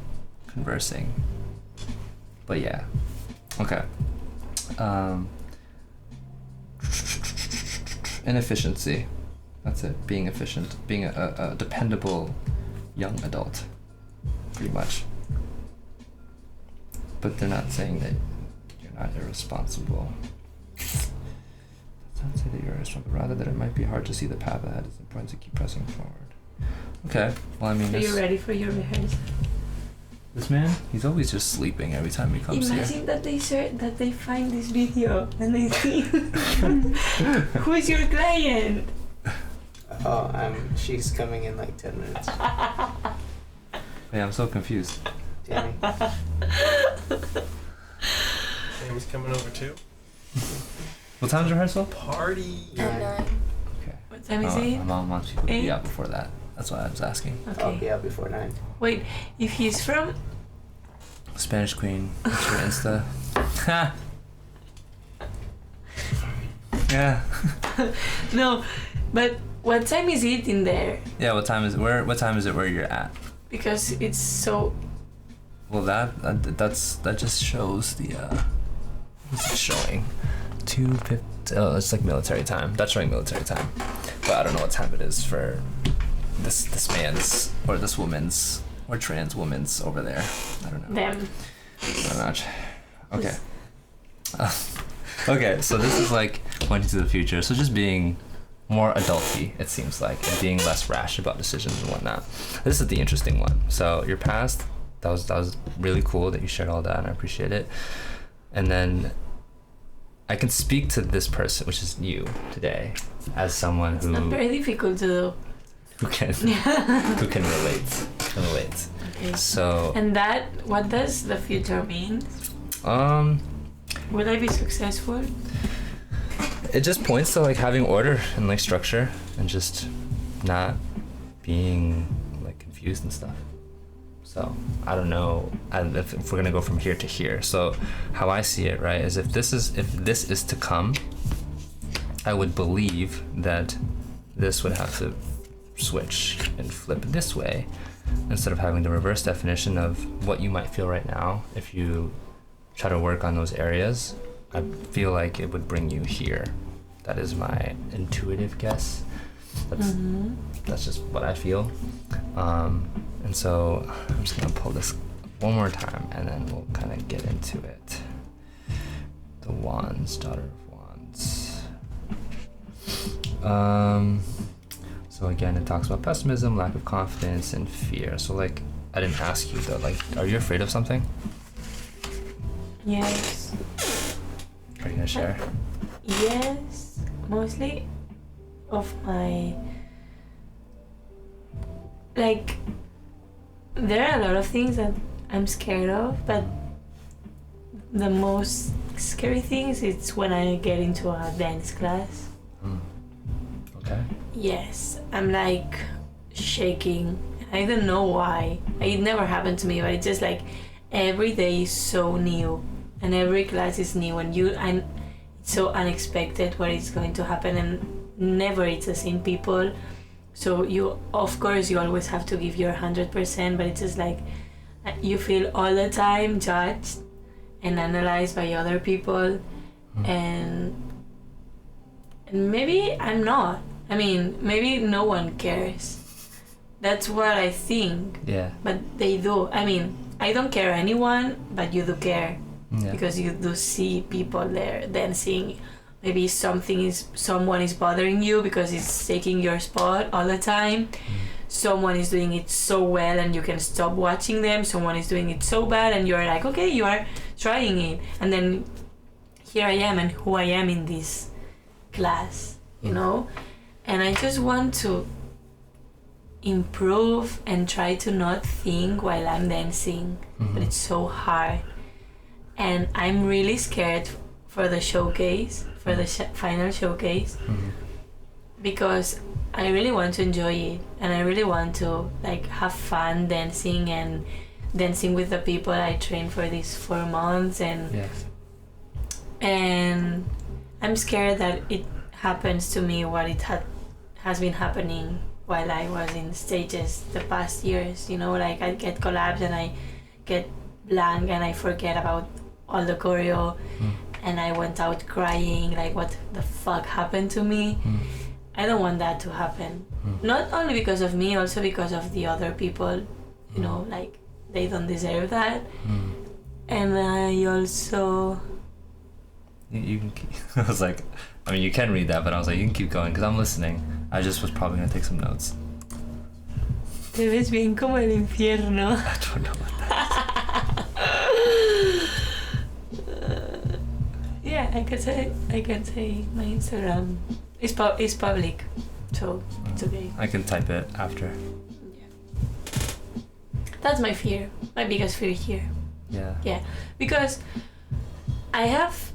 conversing. But yeah, okay. Inefficiency. That's it. Being efficient. Being a dependable young adult. Pretty much. But they're not saying that you're not irresponsible. Does not say that you're irresponsible, rather that it might be hard to see the path ahead. It's important to keep pressing forward. Okay, well, I mean, Are you ready for your rehearsal? this man, he's always just sleeping every time he comes Imagine here. that they find this video and they see who's your client. Oh, she's coming in like 10 minutes. Yeah, I'm so confused. Danny. Amy's coming over too. What time's rehearsal? Party. At 9. Okay. What time is it? My mom wants people to be 8? out before that. That's why I was asking. I'll Okay. be out before 9. Wait, if he's from Spanish Queen, what's your Insta? Ha! Yeah. no, but what time is it in there? Yeah. What time is it where you're at? Because it's so. Well, that just shows the what's it showing? 2:50. Oh, it's like military time. That's showing military time, but I don't know what time it is for this man's or this woman's or trans woman's over there. I don't know. Them. Not much. Okay. Okay, so this is like pointing to the future. So just being more adulty, it seems like, and being less rash about decisions and whatnot. This is the interesting one. So your past, that was really cool that you shared all that, and I appreciate it. And then I can speak to this person, which is you today, as someone It's not very difficult to do. who can relate. Okay. So And that, what does the future mean? Will I be successful? it just points to like having order and like structure and just not being like confused and stuff. So I don't know if we're gonna go from here to here. So how I see it, right, is if this is to come, I would believe that this would have to switch and flip this way instead of having the reverse definition of what you might feel right now. If you try to work on those areas, I feel like it would bring you here. That is my intuitive guess. That's just what I feel. And so I'm just gonna pull this one more time and then we'll kind of get into it. The Wands, Daughter of Wands. So again, it talks about pessimism, lack of confidence, and fear. So like, I didn't ask you though, like, are you afraid of something? Yes. Are you gonna share? Yes. Mostly of my. Like, there are a lot of things that I'm scared of, but the most scary things is when I get into a dance class. Okay. Yes, I'm like shaking. I don't know why. It never happened to me, but it's just like every day is so new, and every class is new, and it's so unexpected what is going to happen, and never it's the same people. So you, of course, you always have to give your 100%, but it's just like you feel all the time judged and analyzed by other people, and maybe I'm not. I mean, maybe no one cares. That's what I think. Yeah. But they do. I mean, I don't care anyone, but you do care. Yeah. Because you do see people there dancing. Maybe someone is bothering you because it's taking your spot all the time. Someone is doing it so well and you can stop watching them. Someone is doing it so bad and you're like, okay, you are trying it. And then here I am and who I am in this class, you know? And I just want to improve and try to not think while I'm dancing. But it's so hard. And I'm really scared for the showcase, for the final showcase, because I really want to enjoy it and I really want to like have fun dancing and dancing with the people I trained for these 4 months, and Yes. and I'm scared that it happens to me what it has been happening while I was in stages the past years, you know, like I get collapsed and I get blank and I forget about all the choreo and I went out crying like what the fuck happened to me. I don't want that to happen, not only because of me, also because of the other people, you know, like they don't deserve that. And I also You can keep, I was like, I mean, you can read that, but I was like, you can keep going because I'm listening. I just was probably gonna take some notes. te ves bien como el infierno. I don't know what that Yeah, I can say my Instagram is public, so it's okay. is. I can type it after. That's my fear, my biggest fear here. Yeah. Yeah, because I have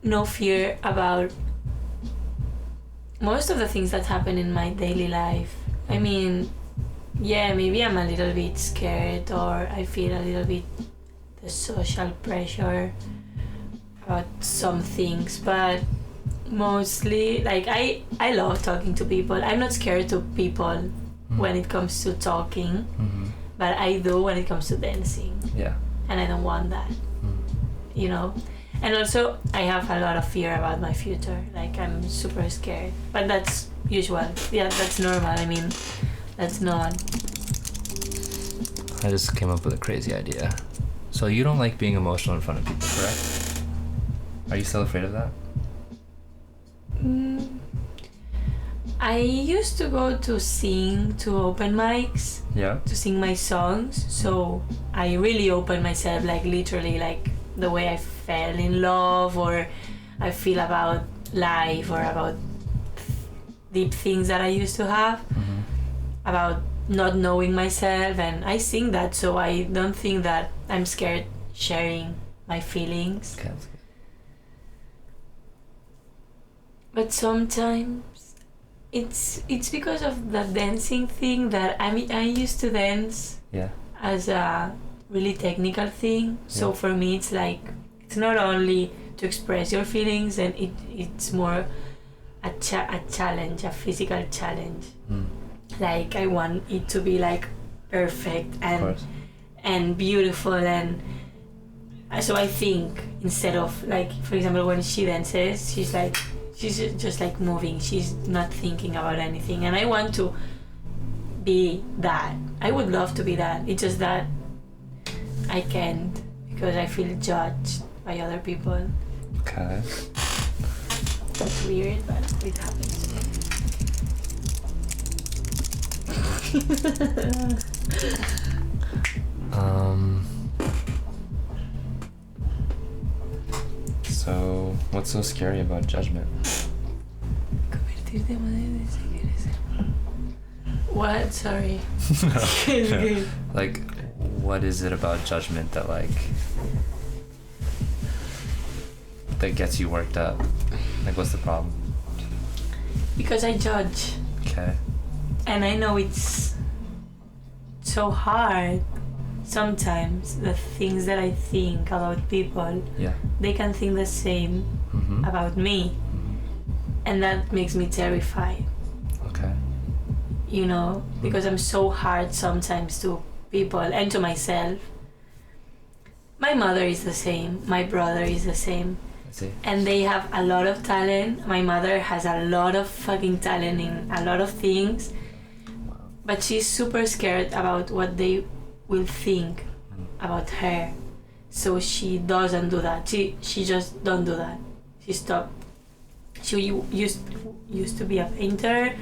no fear about most of the things that happen in my daily life. I mean, yeah, maybe I'm a little bit scared or I feel a little bit the social pressure about some things, but mostly like I love talking to people. I'm not scared to people when it comes to talking, but I do when it comes to dancing. Yeah. And I don't want that, you know. And also I have a lot of fear about my future. Like I'm super scared, but that's usual. Yeah, that's normal. I mean, that's not. I just came up with a crazy idea. So you don't like being emotional in front of people, correct? Are you still afraid of that? I used to go to sing to open mics, Yeah. to sing my songs, so I really opened myself, like literally, like the way I fell in love or I feel about life or about deep things that I used to have, about not knowing myself, and I sing that, so I don't think that I'm scared sharing my feelings. Okay, that's good. But sometimes it's because of the dancing thing that I used to dance Yeah. as a really technical thing. So Yeah. for me, it's like it's not only to express your feelings, and it's more a challenge, a physical challenge. Like I want it to be like perfect Of and course. and beautiful, and so I think instead of like, for example, when she dances, she's just like moving, she's not thinking about anything, and I want to be that. I would love to be that. It's just that I can't because I feel judged by other people. Okay. That's weird, but it happens to me. So what's so scary about judgment? What? Sorry. It's good. Like, what is it about judgment that that gets you worked up? Like, what's the problem? Because I judge, Okay. and I know it's so hard. Sometimes the things that I think about people, Yeah. they can think the same about me, and that makes me terrified, Okay. you know, because I'm so hard sometimes to people and to myself. My mother is the same, my brother is the same, I see. and they have a lot of talent. My mother has a lot of fucking talent in a lot of things, but she's super scared about what they will think about her, so she doesn't do that. She just don't do that. She stopped. She used to be a painter,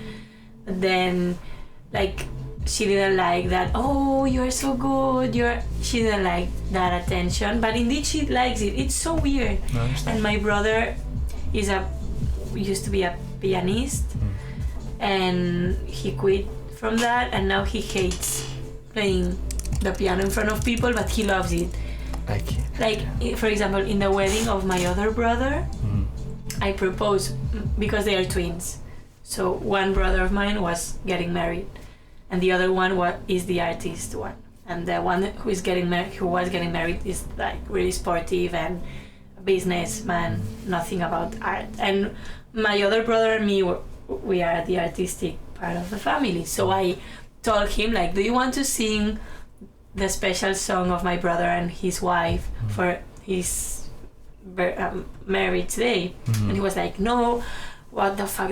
but then like she didn't like that. Oh, you're so good. She didn't like that attention, but indeed she likes it. It's so weird. I understand. And my brother used to be a pianist, and he quit from that, and now he hates playing the piano in front of people, but he loves it. I can't. Like, for example, in the wedding of my other brother, I proposed because they are twins. So one brother of mine was getting married, and the other one is the artist one. And the one who was getting married is like really sportive and a businessman, nothing about art. And my other brother and me, we are the artistic part of the family. So I told him, like, do you want to sing the special song of my brother and his wife for his marriage day? And he was like, no, what the fuck,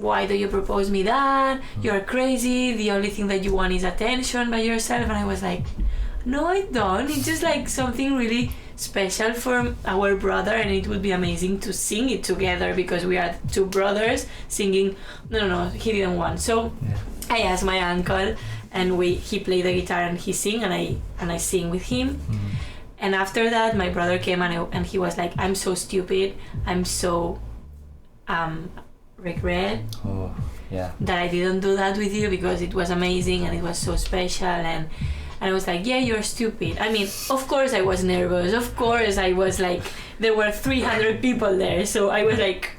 why do you propose me that? You're crazy, the only thing that you want is attention by yourself. And I was like, no, I don't. It's just like something really special for our brother, and it would be amazing to sing it together because we are two brothers singing. No, he didn't want. So I asked my uncle, and he played the guitar and he sing, and I sing with him. And after that, my brother came and he was like, I'm so stupid. I'm so regret Oh, yeah. that I didn't do that with you because it was amazing and it was so special. And I was like, yeah, you're stupid. I mean, of course I was nervous. Of course I was like, there were 300 people there. So I was like,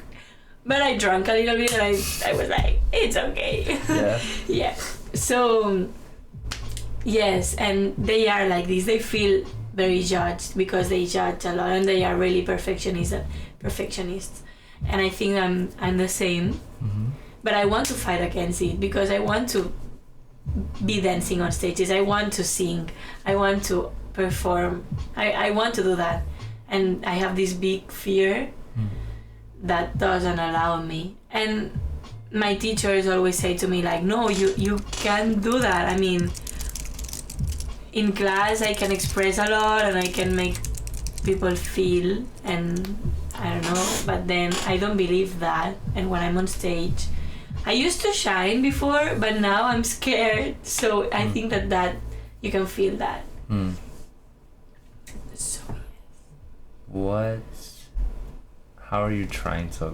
But I drank a little bit and I was like, it's okay. Yeah. Yeah. So, yes, and they are like this. They feel very judged because they judge a lot and they are really perfectionists. And I think I'm the same. Mm-hmm. But I want to fight against it because I want to be dancing on stages. I want to sing. I want to perform. I want to do that. And I have this big fear that doesn't allow me. And my teachers always say to me like, no, you can't do that. I mean, in class I can express a lot and I can make people feel, and I don't know, but then I don't believe that. And when I'm on stage, I used to shine before, but now I'm scared. So I think that you can feel that. So how are you trying to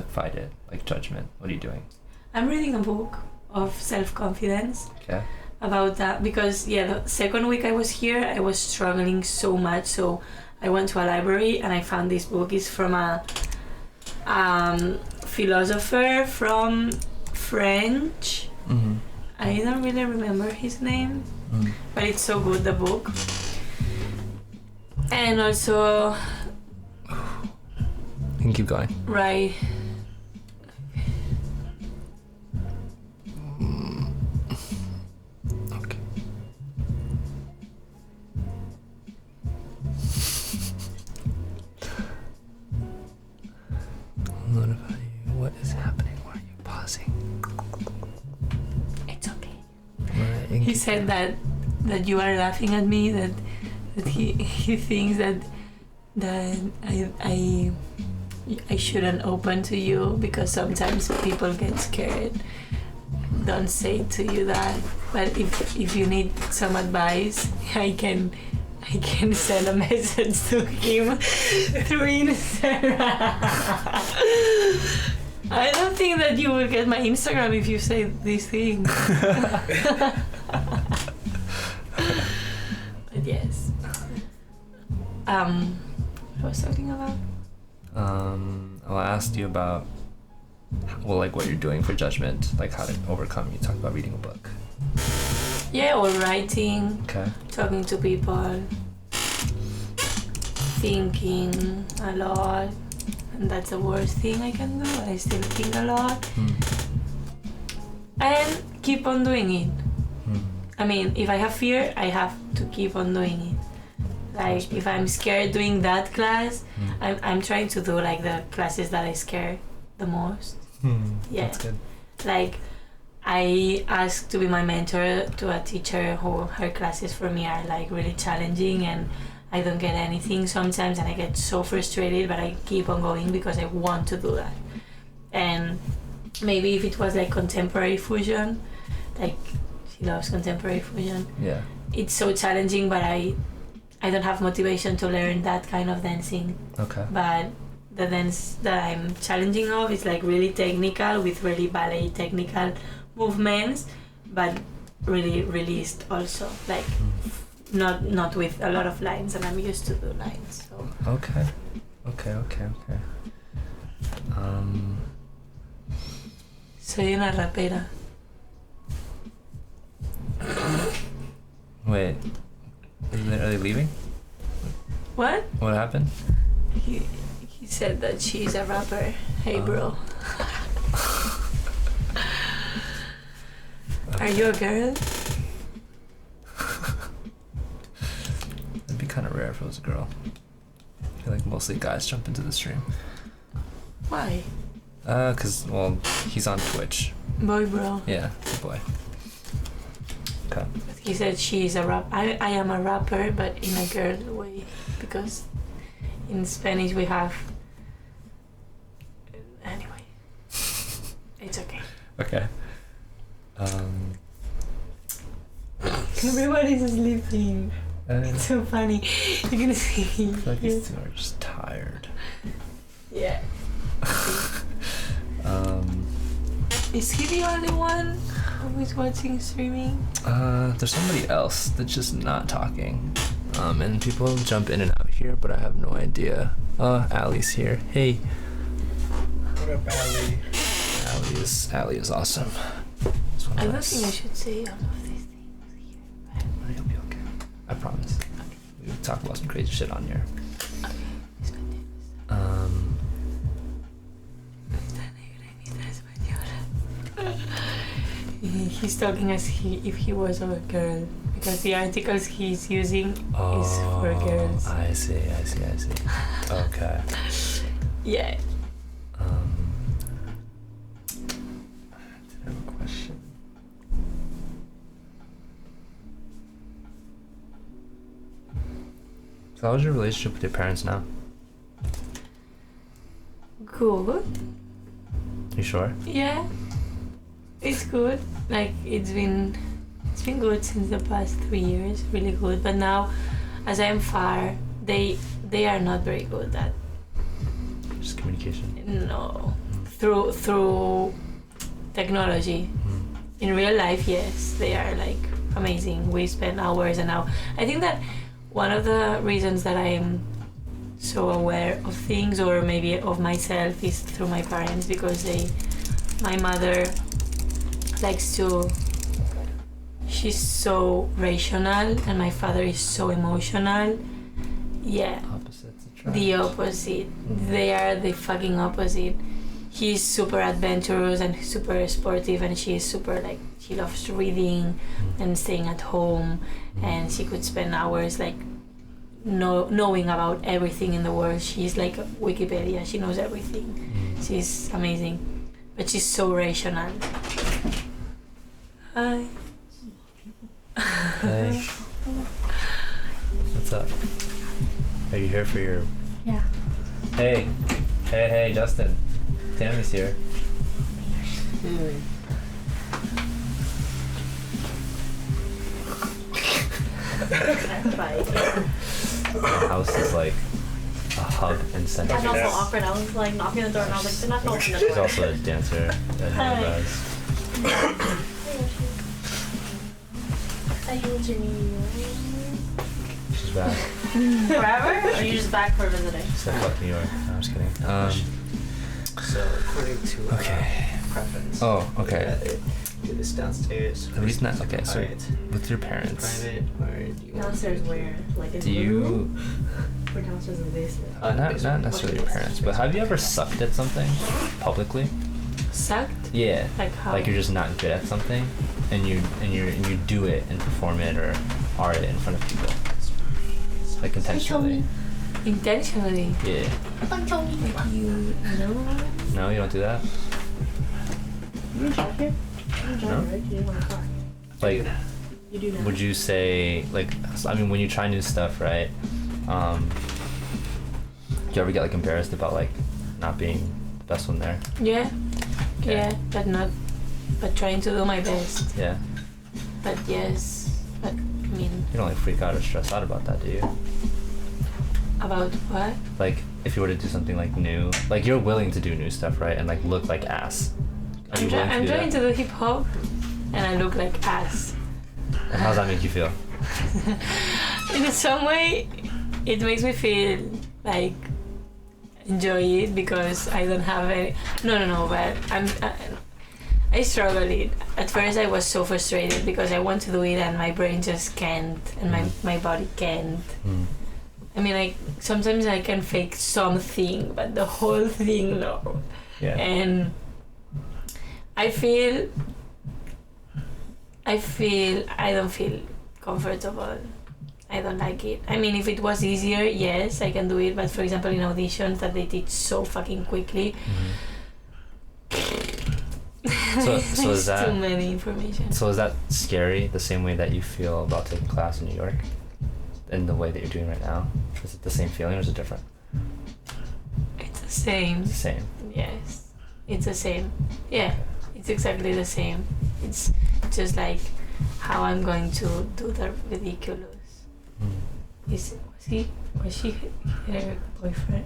fight it, like judgment? What are you doing? I'm reading a book of self-confidence. Okay. About that, because the second week I was here, I was struggling so much, so I went to a library and I found this book. It's from a philosopher from French. I don't really remember his name, but it's so good, the book. And also, You can keep going. right, Okay. I'll notify you. What is happening? Why are you pausing? it's okay. Right, He said that you are laughing at me, that he thinks that I shouldn't open to you because sometimes people get scared. Don't say to you that, but if you need some advice, I can send a message to him through Instagram. I don't think that you will get my Instagram if you say these things. But yes. What was I talking about? I asked you about, like what you're doing for judgment, like how to overcome. You talked about reading a book. Yeah, or writing, Okay. talking to people, thinking a lot, and that's the worst thing I can do. I still think a lot, and keep on doing it. I mean, if I have fear, I have to keep on doing it. Like, if I'm scared doing that class, I'm trying to do like the classes that I scare the most. Yeah. That's good. Like, I asked to be my mentor to a teacher who her classes for me are like really challenging and I don't get anything sometimes and I get so frustrated, but I keep on going because I want to do that. And maybe if it was like contemporary fusion, like she loves contemporary fusion. Yeah. It's so challenging, but I don't have motivation to learn that kind of dancing. Okay. But the dance that I'm challenging of is like really technical with really ballet technical movements, but really released also, like not with a lot of lines, and I'm used to do lines. So Okay. soy una rapera. Wait. Are they leaving? What? What happened? He said that she's a rapper. Hey, bro. Are you a girl? It'd be kind of rare if it was a girl. I feel like mostly guys jump into the stream. Why? 'Cause, well, he's on Twitch. Boy, bro. Yeah, good boy. Okay. He said she's a rap. I am a rapper, but in a girl way, because in Spanish we have. Anyway, it's okay. Okay. Everybody's sleeping. I It's so funny. You can see. feel like these two are just tired. Yeah. Is he the only one who is watching streaming? There's somebody else that's just not talking. And people jump in and out here, but I have no idea. Allie's here. Hey. What up, Allie? Allie is awesome. I don't think I should say all of these things here. You'll be okay. I promise. We talk about some crazy shit on here. He's talking as if he was a girl, because the articles he's using is for girls. I see. Okay. Yeah. Did I have a question? So how's your relationship with your parents now? Good. You sure? Yeah. It's good. Like it's been good since the past 3 years. Really good. But now, as I am far, they are not very good at. Just communication. No. Through technology. In real life, yes, they are like amazing. We spend hours and hours. I think that one of the reasons that I'm so aware of things, or maybe of myself, is through my parents, because my mother likes to, she's so rational, and my father is so emotional. Yeah. Opposites attract. The opposite. They are the fucking opposite. He's super adventurous and super sportive, and she is super like, she loves reading and staying at home, and she could spend hours like knowing about everything in the world. She's like Wikipedia. She knows everything. She's amazing, but she's so rational. Hi. Hey. What's up? Are you here for your... Yeah. Hey, Justin. Tammy's here. My house is like a hub and center. I felt so awkward. I was like knocking on the door and I was like, they're not going to open the She's door. also a dancer at Hi. Does. She's back. Forever? Or are you just back for visiting? She said fuck New York. No, I'm just kidding. So according to Okay. preference. Oh, okay. I'd rather do this downstairs. The reason that... Okay, so Private. with your parents... Private, or do you want Downstairs where? Like in Do the living you... room? Or downstairs in the basement? Not necessarily your parents, but have you ever sucked at something publicly? Sucked? Yeah. Like how? Like you're just not good at something, and you do it and perform it or art it in front of people, like intentionally. Intentionally. Yeah. Like you know? No, you don't do that. You drive here? You drive, No. right? You didn't want a car. Like, You do now. would you say like? I mean, when you try new stuff, right? Do you ever get like embarrassed about like not being the best one there? Yeah. Okay. Yeah, but trying to do my best. Yeah. But yes, but I mean, You don't like freak out or stress out about that, do you? about what? Like, if you were to do something like new, like you're willing to do new stuff, right? And like look like ass. Are you willing to I'm do trying that? to do hip hop, and I look like ass. And how does that make you feel? In some way, it makes me feel like enjoy it, because I don't have any. No. But I struggle it. At first, I was so frustrated because I want to do it and my brain just can't, and my body can't. Mm. I mean, like sometimes I can fake something, but the whole thing, no. Yeah. And I don't feel comfortable. I don't like it. I mean, if it was easier, yes, I can do it. But for example, in auditions that they teach so fucking quickly, So there's is that- too many information. So is that scary the same way that you feel about taking class in New York? In the way that you're doing right now? Is it the same feeling or is it different? It's the same. It's the same. Yes, it's the same. Yeah, it's exactly the same. It's just like how I'm going to do the ridiculous. Was she her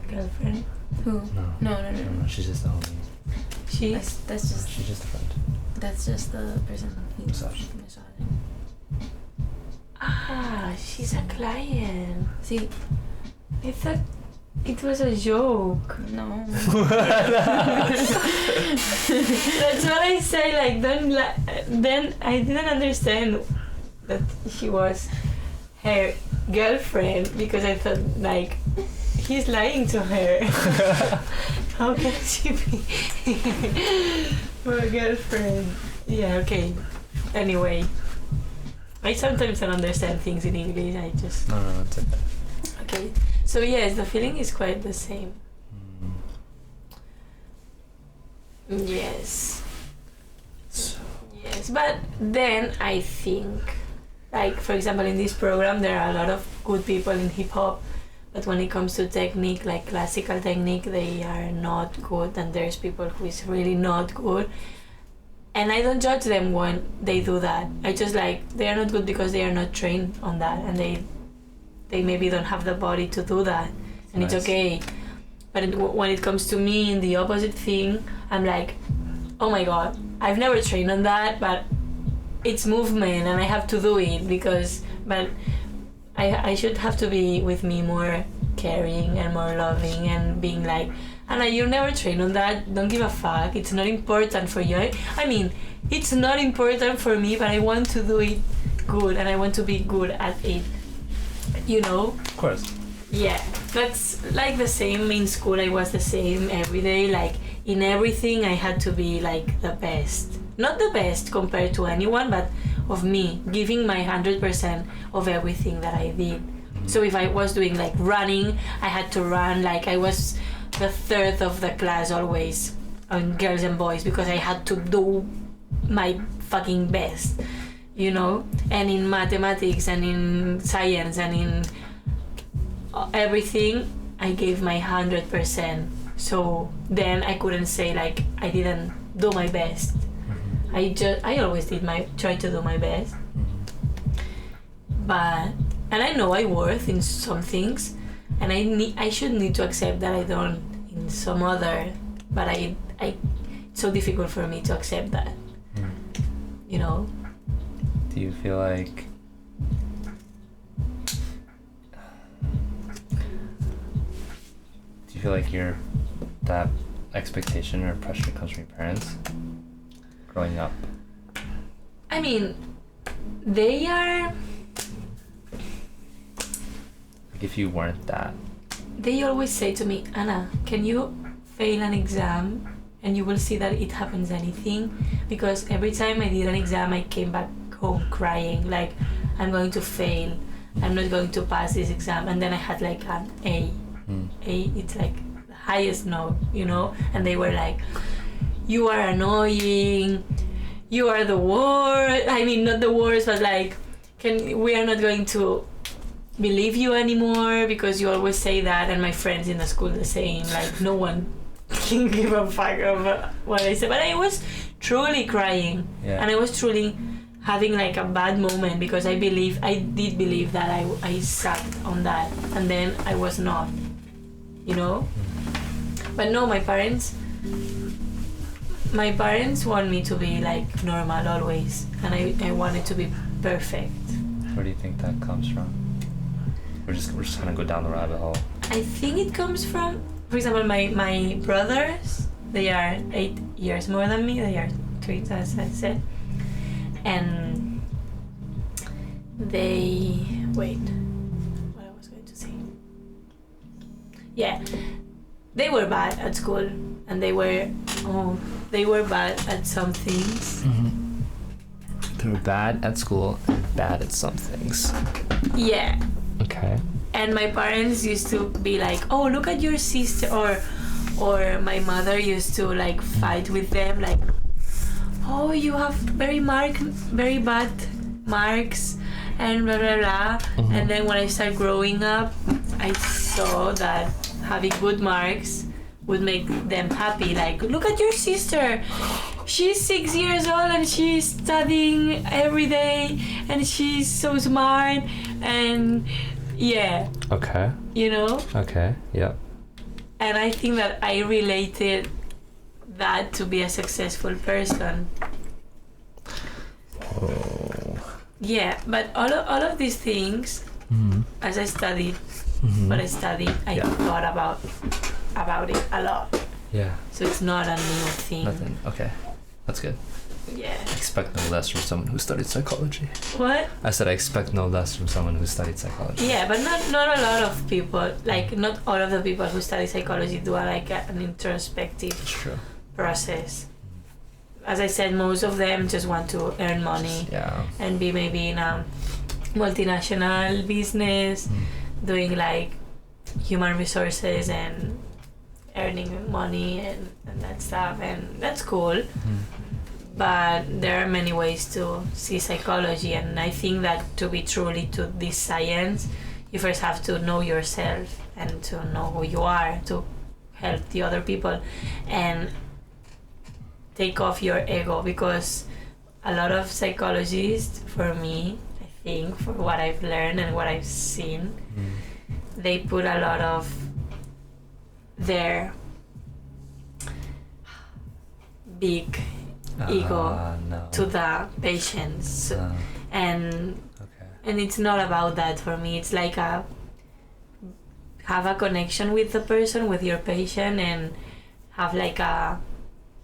girlfriend? Who? No. No. She's just a homie. That's She's just a friend. the person he's Massage. massaging. Ah, she's a client. See, I thought It was a joke. No. That's what I say. Like, don't. Then I didn't understand that she was her girlfriend because I thought like he's lying to her. How can she be my girlfriend? Yeah. Okay. Anyway, I sometimes don't understand things in English. I just. No, it's okay. Okay. So yes, the feeling is quite the same. Yes. Yes, but then I think, like for example, in this program there are a lot of good people in hip hop, but when it comes to technique, like classical technique, they are not good, and there's people who is really not good. And I don't judge them when they do that. I just like they are not good because they are not trained on that, and they maybe don't have the body to do that, and Nice. it's okay. But when it comes to me in the opposite thing, I'm like, oh my god, I've never trained on that, but it's movement and I have to do it because, but I should have to be with me more caring and more loving and being like, Anna, you never train on that, don't give a fuck, it's not important for you. I mean, it's not important for me, but I want to do it good and I want to be good at it, you know? Of course. Yeah, that's like the same in school. I was the same every day. Like in everything, I had to be like the best. Not the best compared to anyone, but of me, giving my 100% of everything that I did. So if I was doing like running, I had to run like I was the third of the class always on girls and boys because I had to do my fucking best, you know? And in mathematics and in science and in everything, I gave my 100%. So then I couldn't say like I didn't do my best. I always try to do my best. But and I know I worth in some things, and I should need to accept that I don't in some other. But it's so difficult for me to accept that. You know. Do you feel like you're that expectation or pressure comes from your parents growing up? I mean, they are. Like if you weren't that. They always say to me, Anna, can you fail an exam and you will see that it happens anything? Because every time I did an exam, I came back home crying, like I'm going to fail, I'm not going to pass this exam, and then I had like an A. A, it's like the highest note, you know? And they were like, you are annoying, you are the worst. I mean, not the worst, but like, we are not going to believe you anymore because you always say that. And my friends in the school the same, like no one can give a fuck of what I said. But I was truly crying, and I was truly having like a bad moment because I did believe that I sucked on that, and then I was not, you know? But no, my parents want me to be like normal always, and I wanted to be perfect. Where do you think that comes from? We're just gonna go down the rabbit hole. I think it comes from, for example, my brothers, they are 8 years more than me, they are 3 as I said, and they, wait, what I was going to say. Yeah, they were bad at school, and they were bad at some things. They were bad at school and bad at some things. Yeah. Okay. And my parents used to be like, oh, look at your sister, or my mother used to like fight with them, like, oh, you have very bad marks, and blah blah blah. And then when I started growing up, I saw that having good marks would make them happy. Like, look at your sister, she's 6 years old and she's studying every day and she's so smart, and yeah. Okay. You know? Okay. Yep. And I think that I related that to be a successful person. Oh. Yeah, but all of these things, as I studied what I studied, I Yeah. thought about it a lot. Yeah. So it's not a new thing. Nothing. Okay. That's good. Yeah. I expect no less from someone who studied psychology. What? I said I expect no less from someone who studied psychology. Yeah, but not a lot of people. Like not all of the people who study psychology do an introspective It's true. process. As I said, most of them just want to earn money Yeah. and be maybe in a multinational business, doing like human resources and earning money and that stuff, and that's cool. But there are many ways to see psychology, and I think that to be truly to this science, you first have to know yourself and to know who you are to help the other people and take off your ego, because a lot of psychologists, for me, I think, for what I've learned and what I've seen, they put a lot of their big ego No. to the patients. So, and Okay. it's not about that for me. It's like have a connection with the person, with your patient, and have like a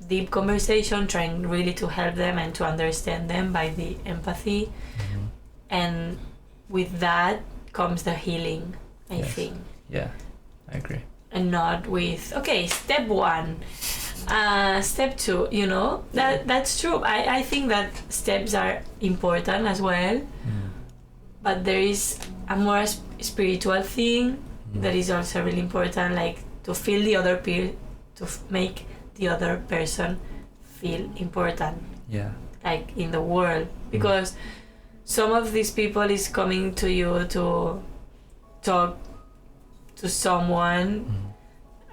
deep conversation, trying really to help them and to understand them by the empathy. And with that comes the healing, I Yes. think. Yeah, I agree. And not with, okay, step 1, step 2, that's true. I think that steps are important as well, but there is a more spiritual thing that is also really important, like to feel the other make the other person feel important, Yeah. like in the world, because some of these people is coming to you to talk to someone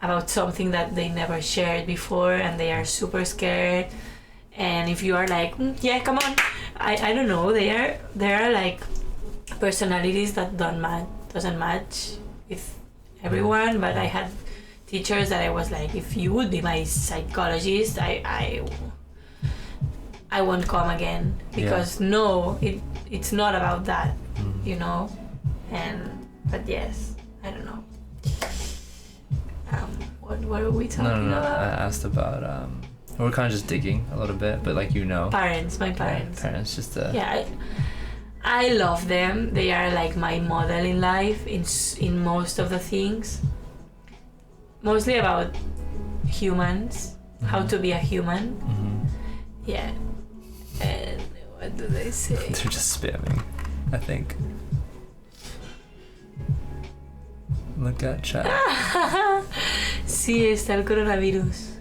about something that they never shared before, and they are super scared. And if you are like, yeah, come on, I don't know, there are like personalities that doesn't match with everyone. But I had teachers that I was like, if you would be my psychologist, I won't come again, because no, it's not about that, but yes, I don't know. What are we talking No. I about? asked about we're kind of just digging a little bit, but like My parents. Yeah, parents just Yeah, I love them. They are like my model in life in most of the things. Mostly about humans, how to be a human. Yeah. And what do they say? They're just spamming, I think. Look at chat. Sí, está el coronavirus.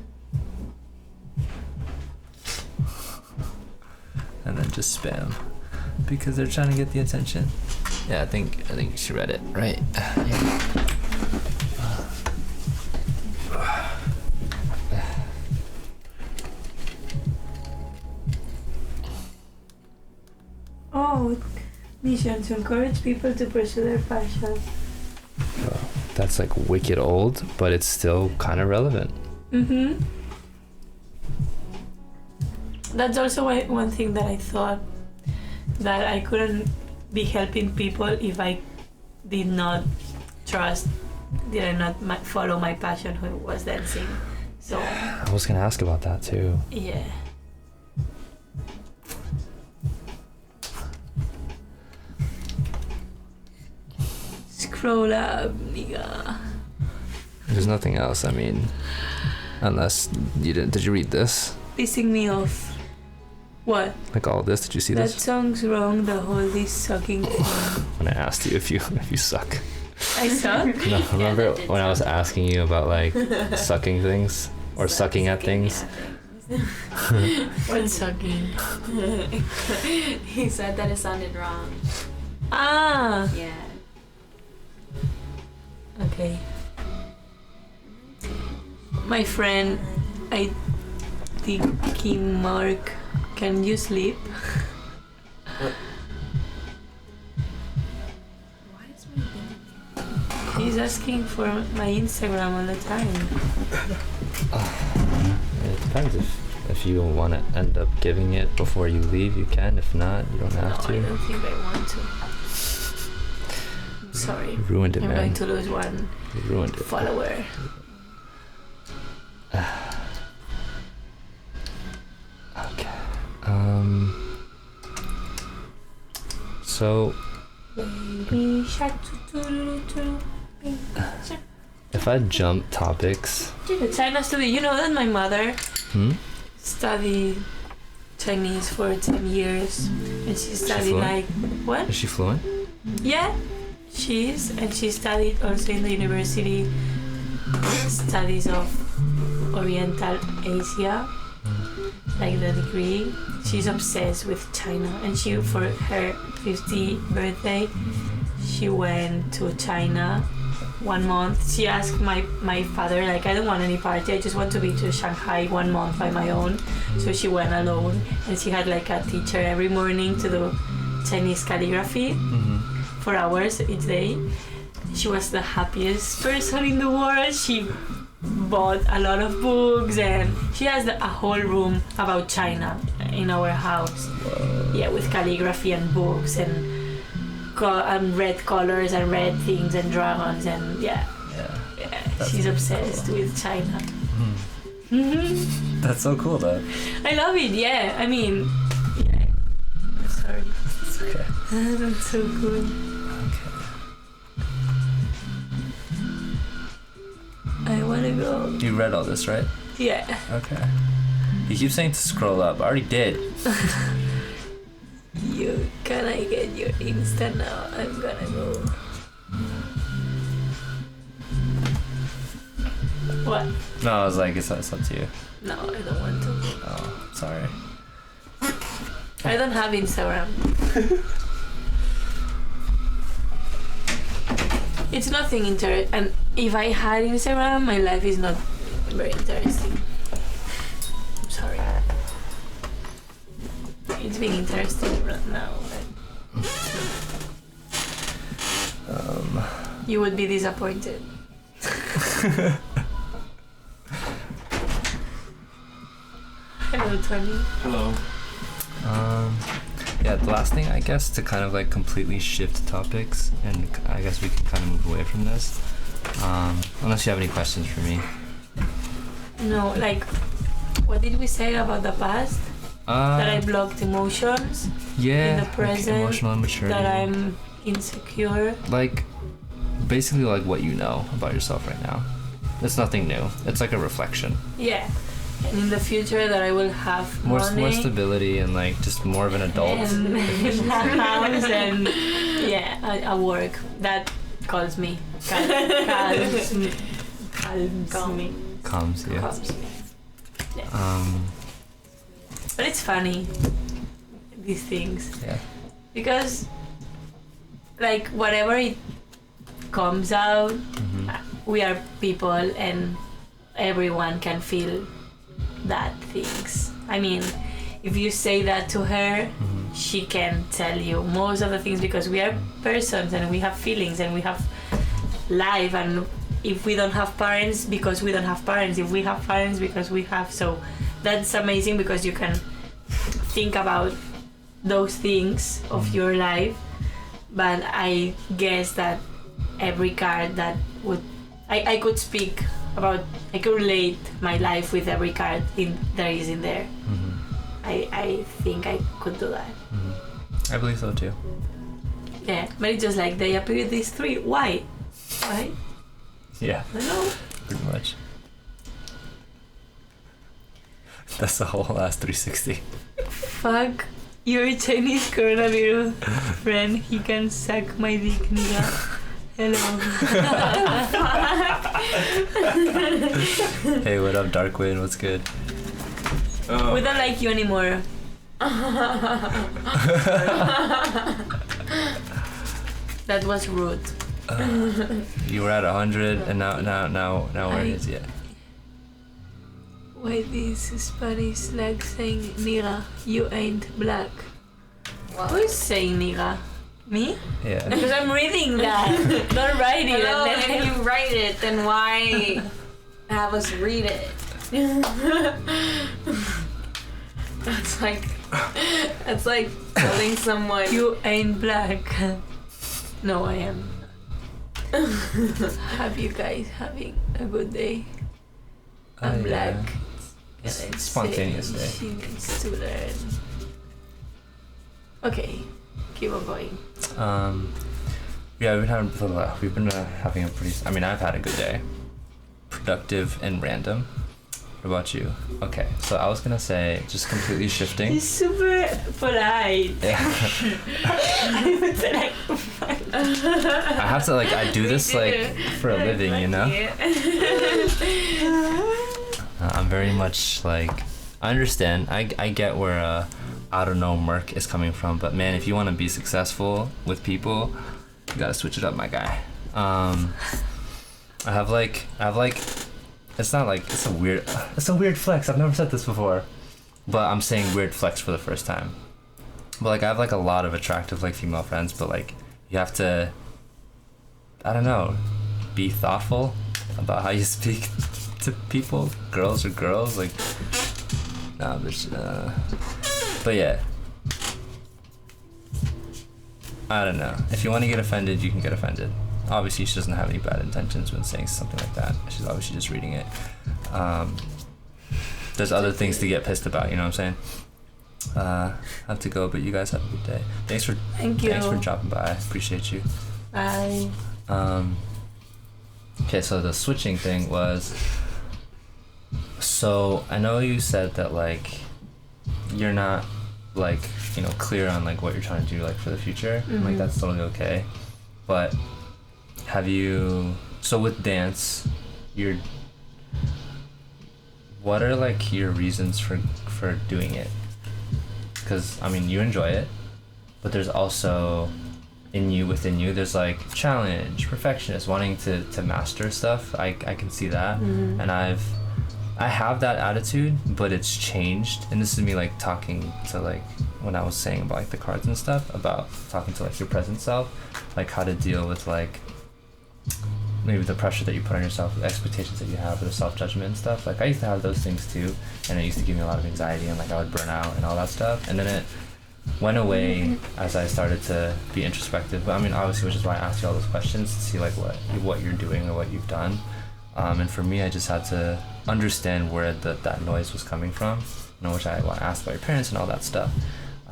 And then just spam because they're trying to get the attention. Yeah, I think she read it right. Yeah. Oh, mission to encourage people to pursue their passion. That's like wicked old, but it's still kind of relevant. That's also one thing that I thought, that I couldn't be helping people if I did not follow my passion, who was dancing. So I was gonna ask about that too. yeah. Scroll up, nigga. There's nothing else. I mean, unless you didn't. Did you read this? Pissing me off. What? Like all this? Did you see That this? song's wrong, the whole this sucking thing. When I asked you if you suck. I suck? No, remember that did when I was sound- asking you about like sucking things or sucking at things? What sucking? He said that it sounded wrong. Ah! Yeah. Okay. My friend, I think Mark, can you sleep? Why is my thing? He's asking for my Instagram all the time. It depends if you want to end up giving it before you leave, you can. If not, you don't have No, I to. don't think I want to. Sorry. You ruined it, I'm man. going to lose one You ruined it. follower. Okay. So Baby shark, if I jump topics, the China study. You know that my mother hmm? studied Chinese for 10 years, and she studied fluent? like what? Is she fluent? Yeah, she is, and she studied also in the university studies of Oriental Asia, like the degree. She's obsessed with China, and she, for her 50th birthday, she went to China 1 month. She asked my father, like, I don't want any party, I just want to be to Shanghai 1 month by my own. So she went alone, and she had like a teacher every morning to do Chinese calligraphy for hours each day. She was the happiest person in the world. She bought a lot of books, and she has a whole room about China in our house. Yeah, with calligraphy and books and red colors and red things and dragons and yeah, she's obsessed with China. That's so cool, though. I love it. Yeah, I mean, yeah. Sorry. It's okay. That's so cool. I wanna go. You read all this, right? Yeah. Okay. You keep saying to scroll up. I already did. Can I get your Insta now? I'm gonna go. What? No, I was like, it's up to you. No, I don't want to. Oh, sorry. I don't have Instagram. It's nothing interesting. And if I had Instagram, my life is not very interesting. I'm sorry. It's been interesting right now. You would be disappointed. Hello, Tony. Hello. Yeah, the last thing, I guess, to kind of like completely shift topics, and I guess we can kind of move away from this. Unless you have any questions for me. No, like, what did we say about the past? That I blocked emotions. Yeah, in the like present, emotional immaturity. That I'm insecure. Like, basically like what you know about yourself right now. It's nothing new. It's like a reflection. Yeah. And in the future that I will have More money. stability and like just more of an adult. And a house and yeah, a work that calls me. Calms me. Calms you. Calms me. Yeah. But it's funny, these things. Yeah. Because like whatever it comes out, we are people and everyone can feel that things. I mean, if you say that to her, she can tell you most of the things because we are persons and we have feelings and we have life, and if we don't have parents, because we don't have parents, if we have parents, because we have. So that's amazing because you can think about those things of your life. But I guess that every card that would I could speak about, I could relate my life with every card there is in there. I think I could do that. I believe so too. Yeah, but it's just like they appear these three. Why? Yeah, I don't know. pretty much. That's the whole last 360. Fuck your Chinese coronavirus friend. He can suck my dick, nigga. Hello. Hey, what up, Darkwind? What's good? We don't like you anymore. That was rude. You were at 100, and now where is it? Why this Spanish like saying nigga? You ain't black. Who is saying nigga? Me? Yeah. Because I'm reading that. Don't write it. Hello, and then if you write it, then why have us read it? That's like telling someone you ain't black. No, I am. Have you guys having a good day? I'm black. It's And I spontaneous say day. She needs to learn. Okay, keep on going. Yeah, we've been having a pretty. I mean, I've had a good day, productive and random. What about you? Okay, so I was gonna say, just completely shifting. He's super polite. Yeah. I would say like, I have to like, I do this like for a living, you know. I'm very much like, I understand. I get where I don't know Merc is coming from, but man, if you want to be successful with people, you gotta switch it up, my guy. I have like, it's not like it's a weird flex. I've never said this before, but I'm saying weird flex for the first time. But like I have like a lot of attractive like female friends, but like you have to, I don't know, be thoughtful about how you speak to people, girls or girls, like, nah, but yeah, I don't know. If you want to get offended, you can get offended. Obviously, she doesn't have any bad intentions when saying something like that. She's obviously just reading it. There's other things to get pissed about, you know what I'm saying? I have to go, but you guys have a good day. Thanks for dropping by. Appreciate you. Bye. Okay, so the switching thing was, so I know you said that like you're not like, you know, clear on like what you're trying to do like for the future. Mm-hmm. Like that's totally okay. But have you, so with dance, what are like your reasons for doing it? Because I mean, you enjoy it, but there's also within you there's like challenge, perfectionist, wanting to master stuff. I can see that. Mm-hmm. And I have that attitude, but it's changed. And this is me like talking to like when I was saying about like the cards and stuff, about talking to like your present self, like how to deal with like maybe the pressure that you put on yourself, the expectations that you have, or the self-judgment and stuff. Like I used to have those things too, and it used to give me a lot of anxiety, and like I would burn out and all that stuff. And then it went away as I started to be introspective. But I mean, obviously, which is why I asked you all those questions, to see like what you're doing or what you've done. And for me, I just had to understand where that noise was coming from, you know, which I want to ask about your parents and all that stuff.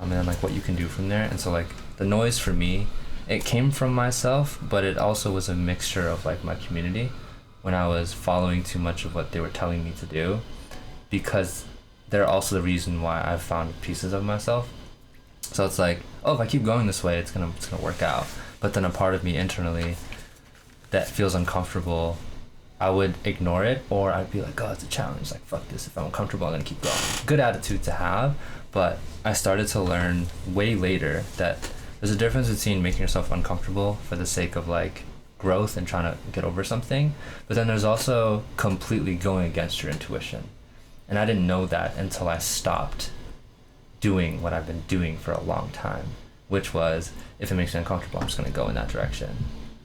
And then like what you can do from there. And so like the noise for me, it came from myself, but it also was a mixture of like my community when I was following too much of what they were telling me to do, because they're also the reason why I've found pieces of myself. So it's like, oh, if I keep going this way, it's gonna work out. But then a part of me internally that feels uncomfortable, I would ignore it, or I'd be like, oh, it's a challenge, like fuck this, if I'm uncomfortable, I'm gonna keep going. Good attitude to have, but I started to learn way later that there's a difference between making yourself uncomfortable for the sake of like growth and trying to get over something, but then there's also completely going against your intuition. And I didn't know that until I stopped doing what I've been doing for a long time, which was, if it makes me uncomfortable, I'm just gonna go in that direction,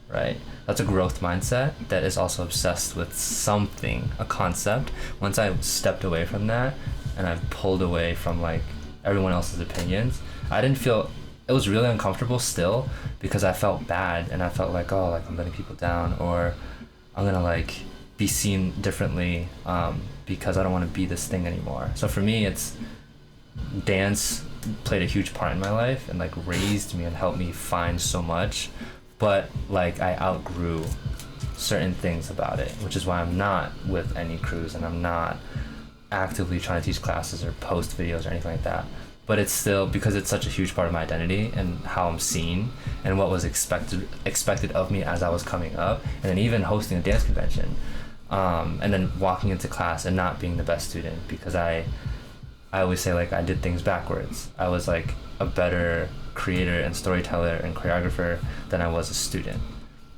right? That's a growth mindset that is also obsessed with something, a concept. Once I stepped away from that and I've pulled away from like everyone else's opinions, I didn't feel, it was really uncomfortable still, because I felt bad and I felt like, oh, like I'm letting people down, or I'm gonna like be seen differently because I don't want to be this thing anymore. So for me, it's dance played a huge part in my life and like raised me and helped me find so much, but like I outgrew certain things about it, which is why I'm not with any crews and I'm not actively trying to teach classes or post videos or anything like that. But it's still, because it's such a huge part of my identity and how I'm seen and what was expected of me as I was coming up, and then even hosting a dance convention, and then walking into class and not being the best student, because I always say like I did things backwards. I was like a better creator and storyteller and choreographer than I was a student.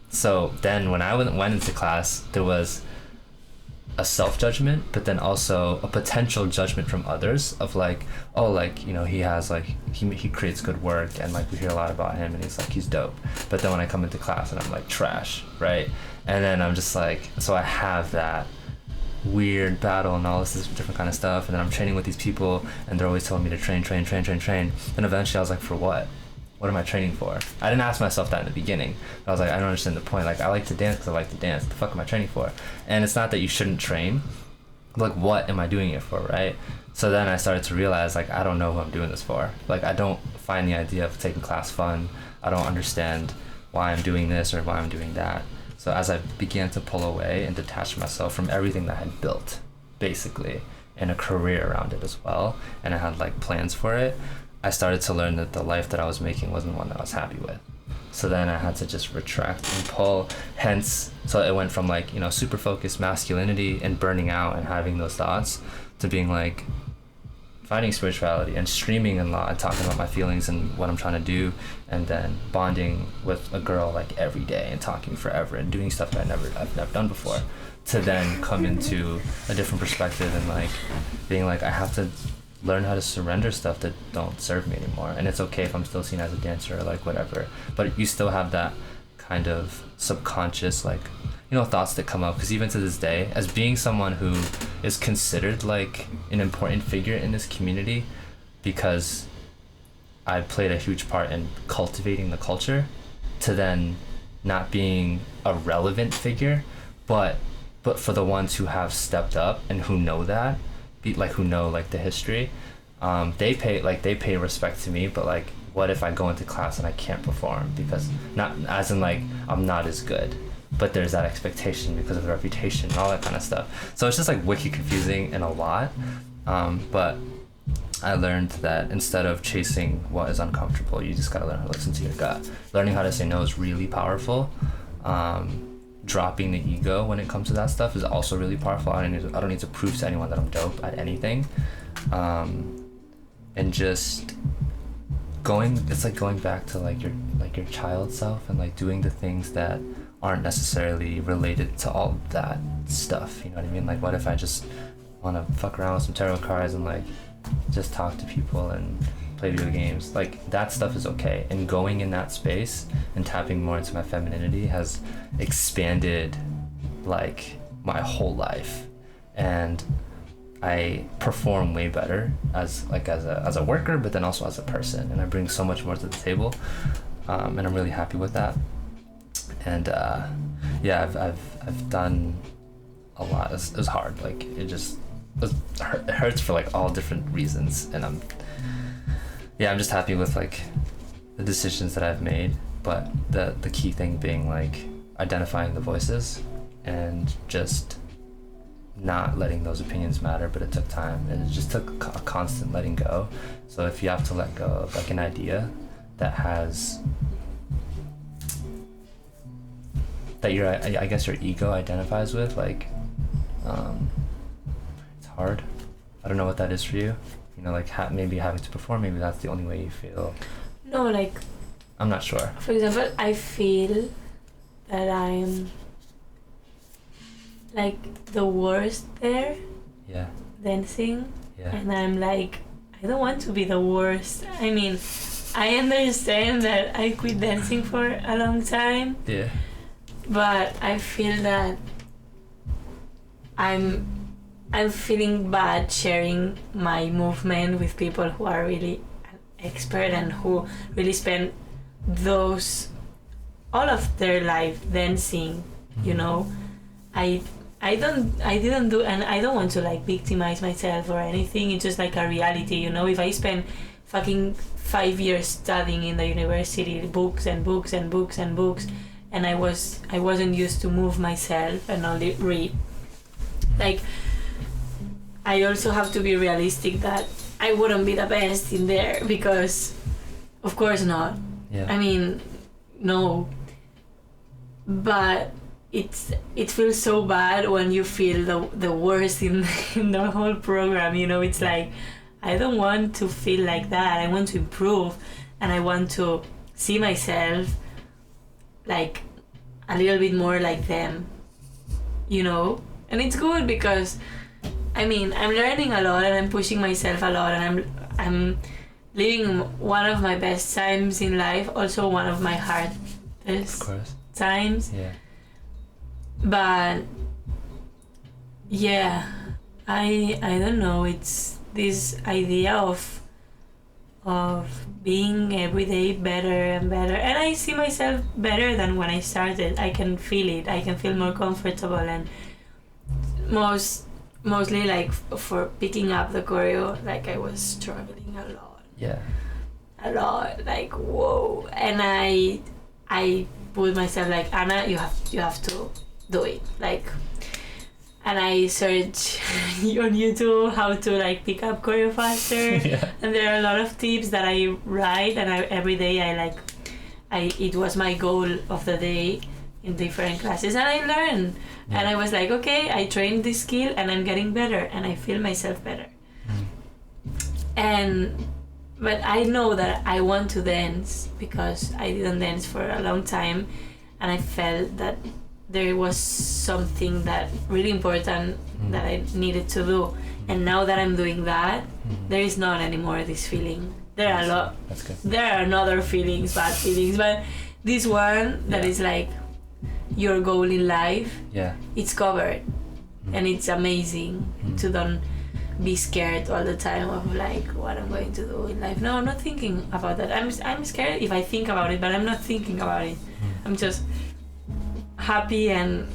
So then when I went into class, there was a self-judgment, but then also a potential judgment from others of like, oh, like, you know, he has like, he creates good work and like we hear a lot about him and he's like, he's dope. But then when I come into class and I'm like trash, right? And then I'm just like, so I have that weird battle and all this different kind of stuff, and then I'm training with these people and they're always telling me to train. Then eventually I was like, for what? what am I training for? I didn't ask myself that in the beginning. I was like, I don't understand the point. Like, I like to dance because I like to dance. What the fuck am I training for? And it's not that you shouldn't train. Like, what am I doing it for, right? So then I started to realize, like, I don't know who I'm doing this for. Like, I don't find the idea of taking class fun. I don't understand why I'm doing this or why I'm doing that. So as I began to pull away and detach myself from everything that I had built, basically, and a career around it as well, and I had like plans for it, I started to learn that the life that I was making wasn't one that I was happy with. So then I had to just retract and pull, hence, so it went from like, you know, super focused masculinity and burning out and having those thoughts to being like, finding spirituality and streaming a lot and talking about my feelings and what I'm trying to do, and then bonding with a girl like every day and talking forever and doing stuff that I've never done before, to then come into a different perspective and like being like, I have to learn how to surrender stuff that don't serve me anymore, and it's okay if I'm still seen as a dancer or like whatever, but you still have that kind of subconscious like, you know, thoughts that come up, because even to this day, as being someone who is considered like an important figure in this community because I played a huge part in cultivating the culture, to then not being a relevant figure, but for the ones who have stepped up and who know that, who know like the history, they pay respect to me, but like, what if I go into class and I can't perform because, not as in like I'm not as good, but there's that expectation because of the reputation and all that kind of stuff. So it's just like wicked confusing and a lot. But I learned that instead of chasing what is uncomfortable, you just gotta learn how to listen to your gut. Learning how to say no is really powerful. Dropping the ego when it comes to that stuff is also really powerful. I don't need to prove to anyone that I'm dope at anything. And just it's like going back to like your child self and like doing the things that aren't necessarily related to all that stuff, you know what I mean? Like, what if I just want to fuck around with some tarot cards and like just talk to people and play video games? Like, that stuff is okay, and going in that space and tapping more into my femininity has expanded like my whole life, and I perform way better as a worker, but then also as a person, and I bring so much more to the table, and I'm really happy with that. And yeah, I've done a lot. It was hard. Like, it hurts for like all different reasons, and I'm just happy with like the decisions that I've made. But the key thing being like identifying the voices and just not letting those opinions matter. But it took time, and it just took a constant letting go. So if you have to let go of like an idea that has that I guess your ego identifies with, like, it's hard. I don't know what that is for you. You know, like maybe having to perform, maybe that's the only way you feel. No, like, I'm not sure. for example, I feel that I'm like the worst there Yeah. dancing, Yeah. and I'm like, I don't want to be the worst. I mean, I understand that I quit dancing for a long time, Yeah. but I feel that I'm feeling bad sharing my movement with people who are really expert and who really spend all of their life dancing, you know. I didn't do, and I don't want to like victimize myself or anything. It's just like a reality, you know. If I spend fucking 5 years studying in the university, books and books and books and books, and I wasn't used to move myself and only read, like, I also have to be realistic that I wouldn't be the best in there, because of course not. Yeah. I mean, no. But it feels so bad when you feel the worst in the whole program, you know. It's like, I don't want to feel like that. I want to improve, and I want to see myself like a little bit more like them, you know. And it's good because, I mean, I'm learning a lot and I'm pushing myself a lot, and I'm living one of my best times in life, also one of my hardest times. Yeah. But yeah, I don't know, it's this idea of of being every day better and better, and I see myself better than when I started. I can feel it. I can feel more comfortable, and mostly like for picking up the choreo, like I was struggling a lot. Yeah. A lot, like whoa. And I put myself like, Anna, you have to do it, like. And I search on YouTube how to like pick up choreo faster. Yeah. And there are a lot of tips that I write, and every day it was my goal of the day in different classes, and I learned. Yeah. And I was like, okay, I trained this skill and I'm getting better and I feel myself better. But I know that I want to dance because I didn't dance for a long time, and I felt that there was something that really important that I needed to do. And now that I'm doing that, there is not anymore this feeling. There are a lot. That's good. There are other feelings, bad feelings, but this one that is like your goal in life, Yeah. it's covered, and it's amazing to don't be scared all the time of like what I'm going to do in life. No, I'm not thinking about that. I'm scared if I think about it, but I'm not thinking about it. I'm just happy and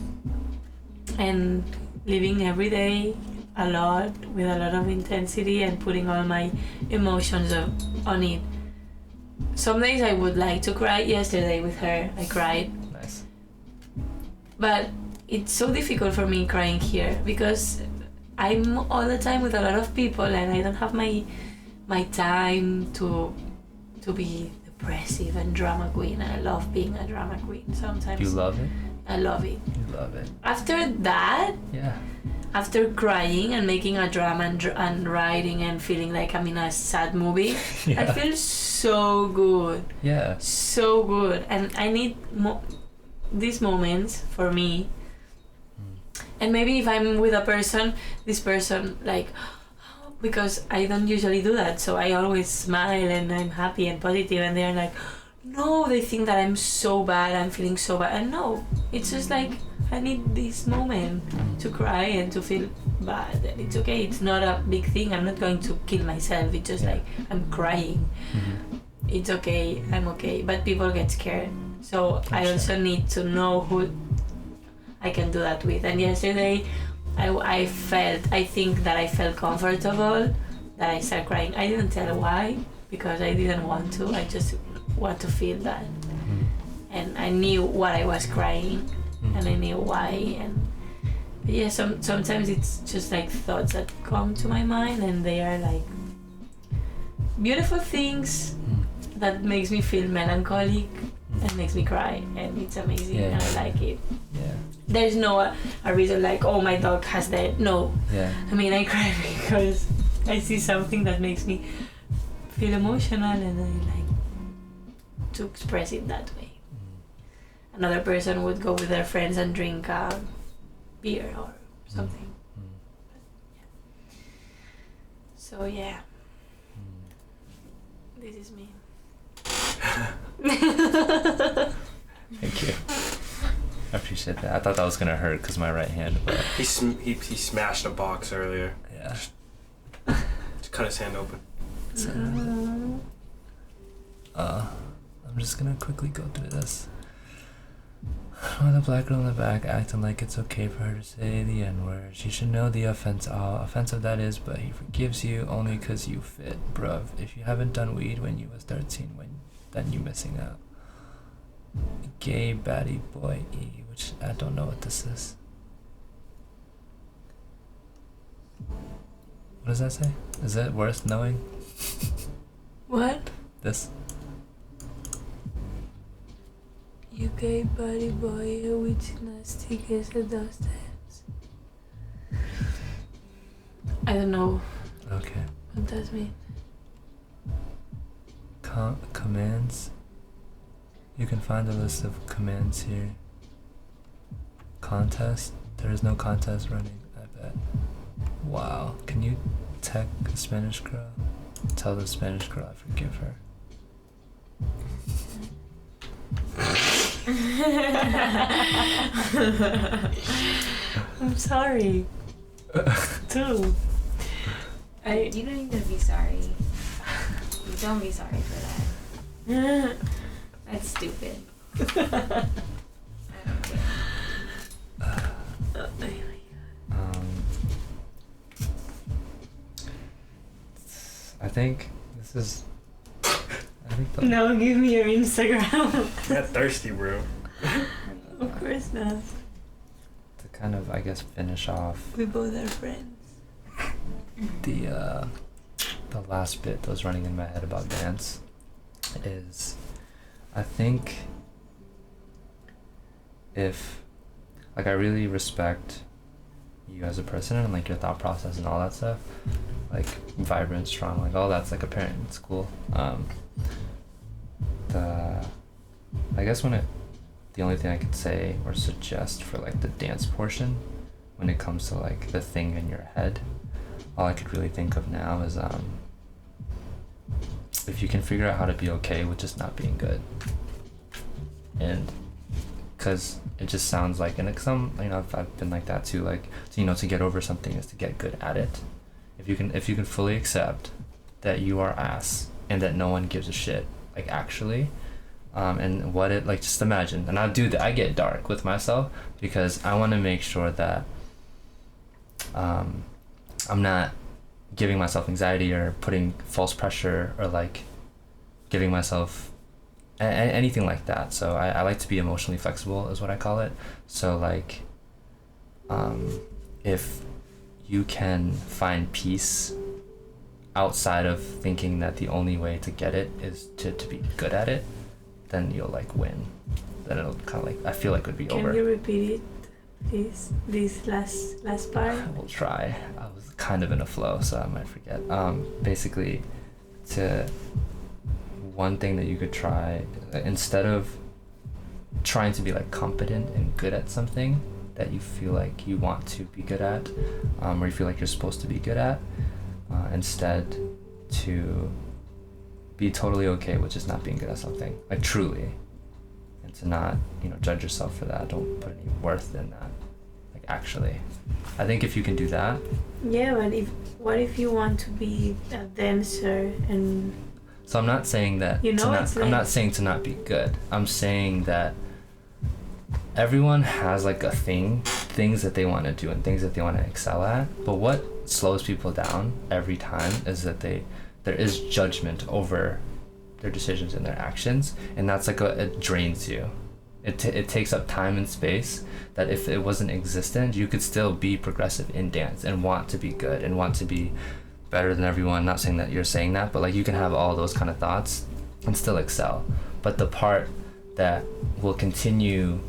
living every day a lot with a lot of intensity and putting all my emotions on it. Some days I would like to cry. Yesterday with her I cried, Nice. but it's so difficult for me crying here because I'm all the time with a lot of people and I don't have my time to be depressive and drama queen. I love being a drama queen sometimes. You love it? I love it. You love it. After that, Yeah. after crying and making a drama and writing and feeling like I'm in a sad movie, I Yeah. feel so good. Yeah. So good. And I need these moments for me. And maybe if I'm with a person, this person like, because I don't usually do that, so I always smile and I'm happy and positive, and they're like, no, they think that I'm so bad, I'm feeling so bad. And no, it's just like I need this moment to cry and to feel bad. And it's okay, it's not a big thing. I'm not going to kill myself. It's just like I'm crying. It's okay, I'm okay. But people get scared. So I also need to know who I can do that with. And yesterday I think that I felt comfortable that I started crying. I didn't tell why, because I didn't want to. I just want to feel that. And I knew what I was crying, and I knew why. And yeah, sometimes it's just like thoughts that come to my mind, and they are like beautiful things that makes me feel melancholic and makes me cry, and it's amazing. Yeah. And I like it. Yeah. There's no a reason like, oh, my dog has died. No, Yeah. I mean, I cry because I see something that makes me feel emotional, and I like to express it that way. Another person would go with their friends and drink beer or something. So yeah, this is me. Thank you. I appreciate that. I thought that was gonna hurt because my right hand, but He smashed a box earlier. yeah. Just cut his hand open. I'm just gonna quickly go through this. With a black girl in the back acting like it's okay for her to say the N-word. She should know the offensive that is, but he forgives you only 'cause you fit, bruv. If you haven't done weed when you was 13, then you missing out. Gay baddie boy E, which I don't know what this is. What does that say? Is it worth knowing? What? This? UK body boy, which nasty case of those times. I don't know Okay. what that means. Commands. You can find a list of commands here. Contest. There is no contest running, I bet. Wow. Can you tech a Spanish girl? Tell the Spanish girl I forgive her. I'm sorry. Too. You don't need to be sorry. Don't be sorry for that. That's stupid. I don't care. I think this is. I think the, No, give me your Instagram. You're not thirsty, bro. Of course not. to kind of, I guess, finish off We both are friends. the last bit that was running in my head about dance is, I think if, like, I really respect you as a person and like your thought process and all that stuff, like vibrant, strong, like all that's like apparent in school. I guess the only thing I could say or suggest for like the dance portion, when it comes to like the thing in your head, all I could really think of now is if you can figure out how to be okay with just not being good. And because it just sounds like, and like some, you know, I've been like that too, like, you know, to get over something is to get good at it. If you can fully accept that you are ass and that no one gives a shit, like actually, and what it, like, just imagine, and I get dark with myself because I want to make sure that I'm not giving myself anxiety or putting false pressure or like giving myself anything like that. So I like to be emotionally flexible is what I call it. So like if you can find peace outside of thinking that the only way to get it is to be good at it, then you'll like win. Then it'll kind of like, I feel like it would be over. Can you repeat it, please? This last part? I will try. I was kind of in a flow, so I might forget. Basically, one thing that you could try, instead of trying to be like competent and good at something that you feel like you want to be good at, or you feel like you're supposed to be good at, instead to be totally okay with just not being good at something, like truly, and to not, you know, judge yourself for that. Don't put any worth in that. Like actually, I think if you can do that. Yeah, but what if you want to be a dancer and So I'm not saying that, you know, it's like, I'm not saying to not be good. I'm saying that everyone has like a things that they want to do and things that they want to excel at. But what slows people down every time is that there is judgment over their decisions and their actions, and that's like it drains you. It takes up time and space that if it wasn't existent, you could still be progressive in dance and want to be good and want to be better than everyone. Not saying that you're saying that, but like you can have all those kind of thoughts and still excel. But the part that will continue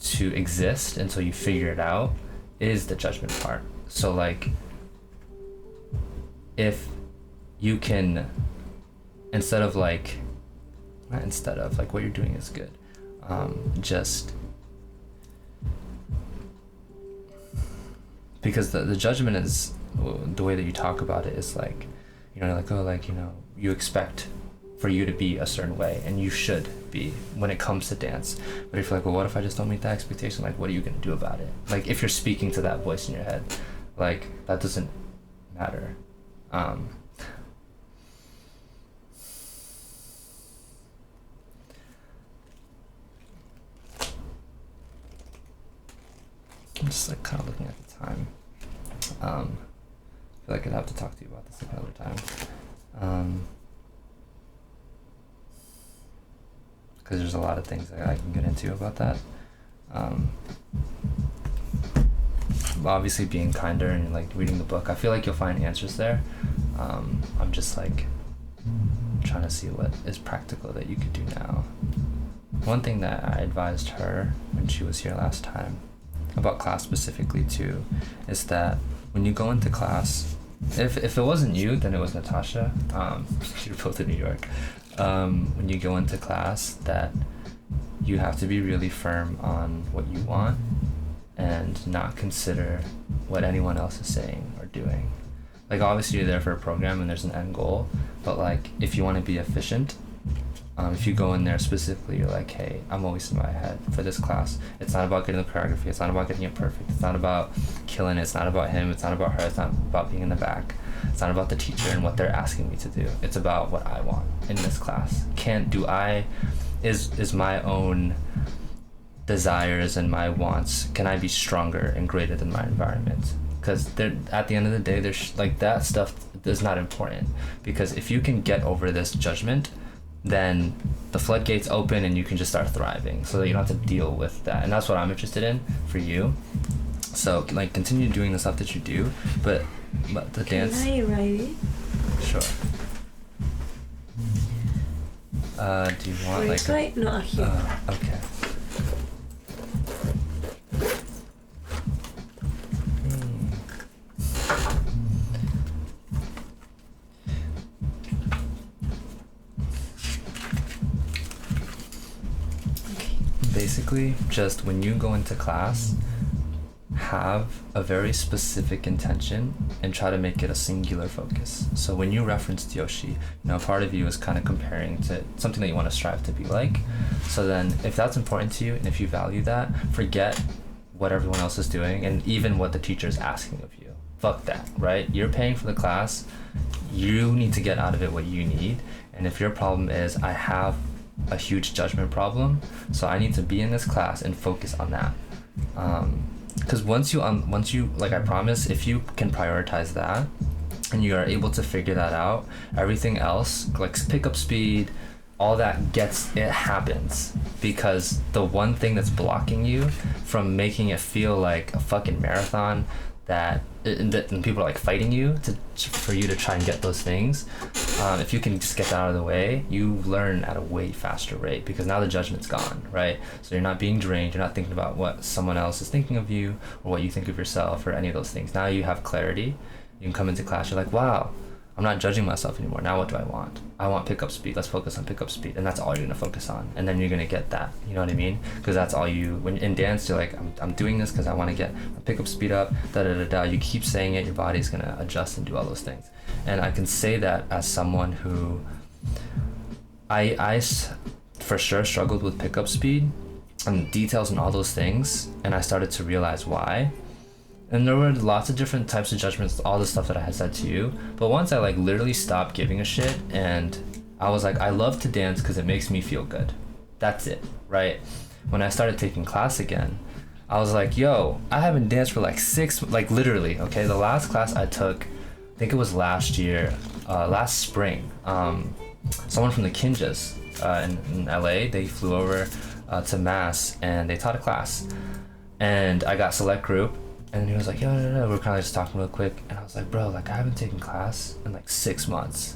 to exist until you figure it out is the judgment part. So like if you can, instead of like what you're doing is good, just because the judgment is, the way that you talk about it is like, you know, like, oh, like, you know, you expect for you to be a certain way and you should be when it comes to dance. But if you're like, well, what if I just don't meet that expectation? Like, what are you gonna do about it? Like, if you're speaking to that voice in your head, like, that doesn't matter. I'm just like kind of looking at the time. I feel like I'd have to talk to you about this another time. Because there's a lot of things that I can get into about that. Obviously being kinder and like reading the book, I feel like you'll find answers there. I'm just like trying to see what is practical that you could do now. One thing that I advised her when she was here last time, about class specifically too, is that when you go into class, if it wasn't you, then it was Natasha. You're both in New York. When you go into class, that you have to be really firm on what you want and not consider what anyone else is saying or doing. Like, obviously you're there for a program and there's an end goal, but like if you want to be efficient, If you go in there specifically, you're like, hey, I'm always in my head for this class. It's not about getting the choreography. It's not about getting it perfect. It's not about killing it. It's not about him. It's not about her. It's not about being in the back. It's not about the teacher and what they're asking me to do. It's about what I want in this class. Is my own desires and my wants, can I be stronger and greater than my environment? Because at the end of the day, there's like that stuff is not important, because if you can get over this judgment, then the floodgates open and you can just start thriving, so that you don't have to deal with that. And that's what I'm interested in for you. So like continue doing the stuff that you do, but the dance. Can I write it? Sure. Do you want Where's like? no, here. Okay. Basically, just when you go into class, have a very specific intention and try to make it a singular focus. So when you referenced Yoshi, part of you is kind of comparing to something that you want to strive to be like. So then if that's important to you and if you value that, forget what everyone else is doing and even what the teacher is asking of you. Fuck that, right? You're paying for the class. You need to get out of it what you need. And if your problem is, I have a huge judgment problem, so I need to be in this class and focus on that. Because once you like, I promise, if you can prioritize that and you are able to figure that out, everything else, like pickup speed, all that it happens. Because the one thing that's blocking you from making it feel like a fucking marathon, that and people are like fighting you for you to try and get those things, if you can just get that out of the way, you learn at a way faster rate, because now the judgment's gone, right? So you're not being drained, you're not thinking about what someone else is thinking of you or what you think of yourself or any of those things. Now you have clarity. You can come into class, you're like, wow, I'm not judging myself anymore. Now what do I want? I want pickup speed. Let's focus on pickup speed. And that's all you're gonna focus on. And then you're gonna get that, you know what I mean? Because that's all when in dance, you're like, I'm doing this because I wanna get my pickup speed up, da-da-da-da. You keep saying it, your body's gonna adjust and do all those things. And I can say that as someone who, I for sure struggled with pickup speed and details and all those things. And I started to realize why. And there were lots of different types of judgments, all the stuff that I had said to you. But once I like literally stopped giving a shit and I was like, I love to dance because it makes me feel good. That's it, right? When I started taking class again, I was like, yo, I haven't danced for like literally, okay? The last class I took, I think it was last spring. Someone from the Kinjas in LA, they flew over to Mass and they taught a class. And I got select group. And he was like, yo, no. We're kind of just talking real quick. And I was like, bro, like I haven't taken class in like 6 months.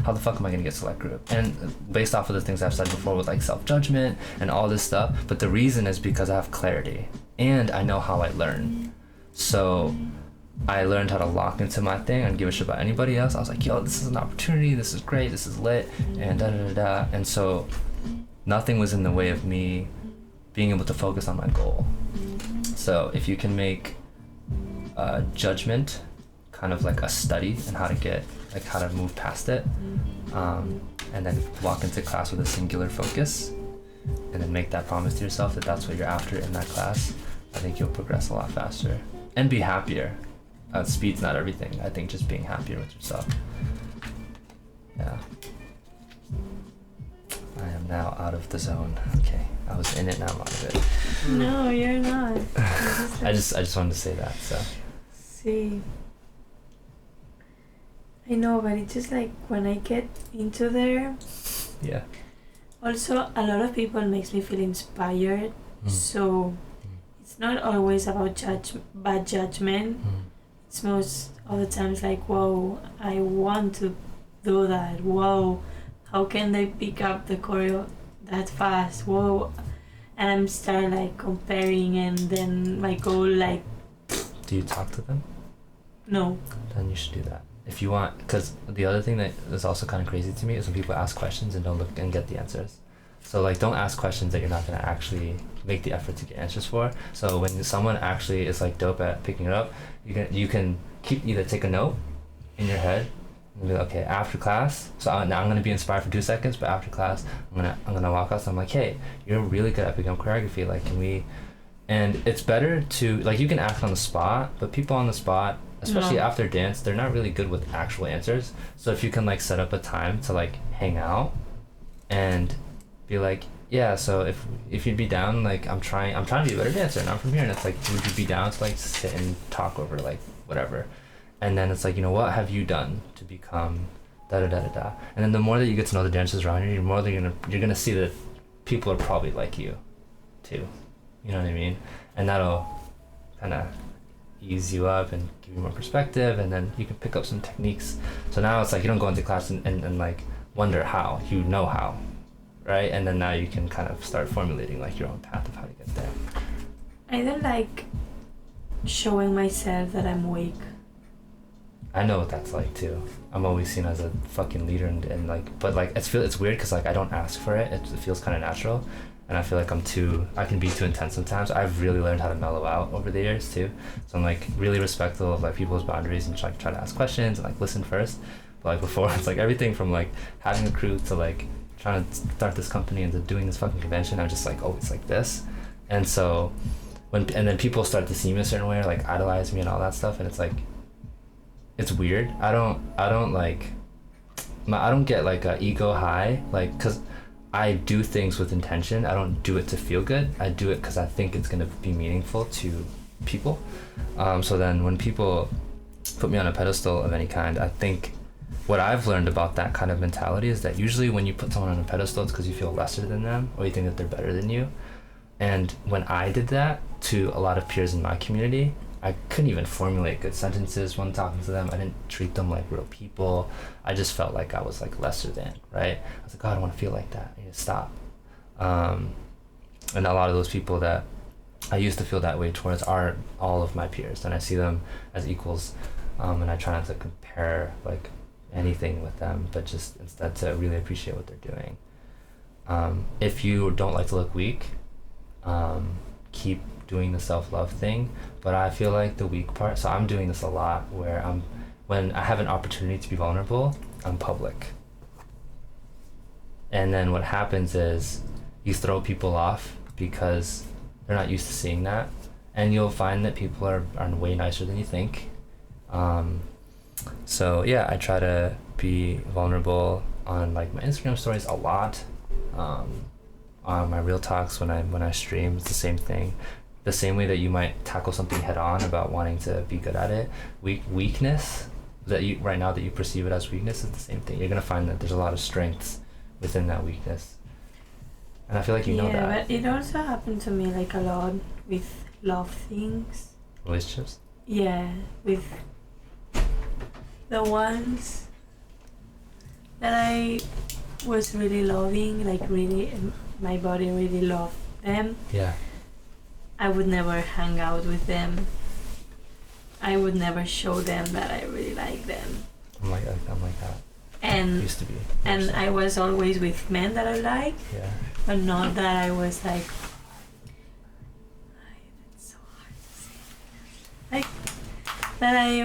How the fuck am I gonna get select group? And based off of the things I've said before with like self-judgment and all this stuff. But the reason is because I have clarity and I know how I learn. So I learned how to lock into my thing and give a shit about anybody else. I was like, yo, this is an opportunity. This is great. This is lit. And da-da-da-da. And so nothing was in the way of me being able to focus on my goal. So if you can make judgment kind of like a study and how to move past it, and then walk into class with a singular focus and then make that promise to yourself that that's what you're after in that class, I think you'll progress a lot faster and be happier. Speed's not everything. I think just being happier with yourself. Yeah. I am now out of the zone. Okay, I was in it, now I'm out of it. No, you're not. I just wanted to say that. So. See. I know, but it's just like when I get into there. Yeah. Also, a lot of people makes me feel inspired. So it's not always about bad judgment. It's most of the times like, whoa, I want to do that. Whoa, how can they pick up the choreo that fast? Whoa. And I'm start like comparing, and then my goal like. Do you talk to them? No. Then you should do that if you want. Because the other thing that is also kind of crazy to me is when people ask questions and don't look and get the answers. So like, don't ask questions that you're not gonna actually make the effort to get answers for. So when someone actually is like dope at picking it up, you can either take a note in your head I'm gonna be like, okay, after class, so now I'm gonna be inspired for 2 seconds, but after class, I'm gonna walk out. So I'm like, hey, you're really good at picking up choreography. Like, can we? And it's better to like you can ask on the spot, but people on the spot, especially No. after dance, they're not really good with actual answers. So if you can like set up a time to like hang out, and be like, yeah, so if you'd be down, like I'm trying to be a better dancer, and I'm from here, and it's like, would you be down to like sit and talk over like whatever, and then it's like, you know, what have you done to become da da da da da, and then the more that you get to know the dancers around you, the more that you're gonna see that people are probably like you, too, you know what I mean, and that'll kind of ease you up and give you more perspective, and then you can pick up some techniques. So now it's like you don't go into class and like wonder how, you know how, right? And then now you can kind of start formulating like your own path of how to get there. I don't like showing myself that I'm weak. I know what that's like too. I'm always seen as a fucking leader and like, but like it's weird because like I don't ask for it. It feels kind of natural, and I feel like I can be too intense sometimes. I've really learned how to mellow out over the years too. So I'm like really respectful of like people's boundaries and try to ask questions and like listen first. But like before, it's like everything from like having a crew to like trying to start this company and to doing this fucking convention. I'm just like always like this, and so and then people start to see me a certain way or like idolize me and all that stuff, and it's like. It's weird. I don't get like a ego high, like, cause I do things with intention. I don't do it to feel good. I do it cause I think it's gonna be meaningful to people. So then when people put me on a pedestal of any kind, I think what I've learned about that kind of mentality is that usually when you put someone on a pedestal, it's cause you feel lesser than them or you think that they're better than you. And when I did that to a lot of peers in my community, I couldn't even formulate good sentences when talking to them. I didn't treat them like real people. I just felt like I was like lesser than, right? I was like, oh, I don't want to feel like that. I need to stop. And a lot of those people that I used to feel that way towards are all of my peers, and I see them as equals. And I try not to compare like anything with them, but just instead to really appreciate what they're doing. If you don't like to look weak, keep doing the self-love thing. But I feel like the weak part, so I'm doing this a lot where when I have an opportunity to be vulnerable, I'm public. And then what happens is you throw people off because they're not used to seeing that. And you'll find that people are way nicer than you think. So yeah, I try to be vulnerable on like my Instagram stories a lot. On my real talks when I stream, it's the same thing. The same way that you might tackle something head on about wanting to be good at it, weakness that you right now that you perceive it as weakness is the same thing. You're gonna find that there's a lot of strengths within that weakness, and I feel like you know that. Yeah, but it also happened to me like a lot with love things. Relationships. Yeah, with the ones that I was really loving, like really, my body really loved them. Yeah. I would never hang out with them. I would never show them that I really like them. I'm like that. And Used to be. and I was always with men that I like, Yeah. but not that I was like. It's so hard to say. Like that I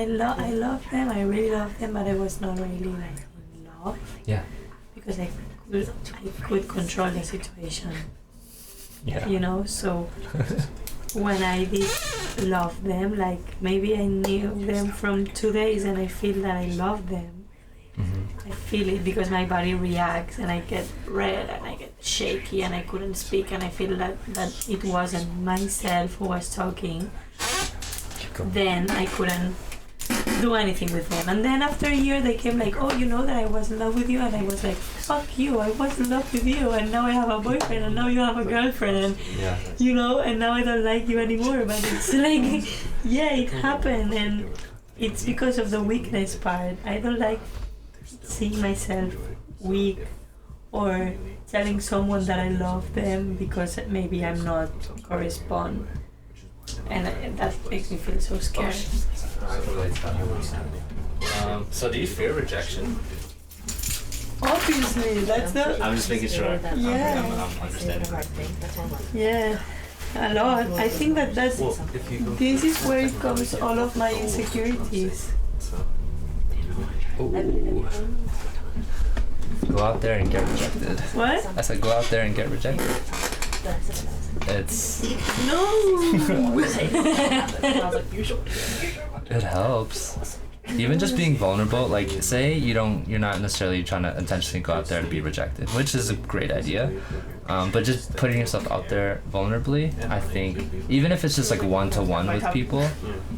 love them. I really love them, but I was not really like in love. Yeah. Because I could control the situation. Yeah. You know, so when I did love them, like maybe I knew them from 2 days and I feel that I love them. Mm-hmm. I feel it because my body reacts and I get red and I get shaky and I couldn't speak and I feel that it wasn't myself who was talking. Then I couldn't do anything with them. And then after a year they came like, oh, you know that I was in love with you, and I was like, fuck you, I was in love with you, and now I have a boyfriend and now you have a girlfriend, and Yeah. you know, and now I don't like you anymore. But it's like, yeah, it happened, and it's because of the weakness part. I don't like seeing myself weak or telling someone that I love them because maybe I'm not correspond, and that makes me feel so scared. So do you fear rejection? Obviously, that's the I'm just making sure. Yeah. I'm understanding. yeah, a lot. I think that's Well, if you go this is where it comes all of my insecurities. Ooh. Go out there and get rejected. What? I said go out there and get rejected. It's it helps. Even just being vulnerable, like say you're not necessarily trying to intentionally go out there to be rejected, which is a great idea. But just putting yourself out there vulnerably, I think, even if it's just like one-to-one with people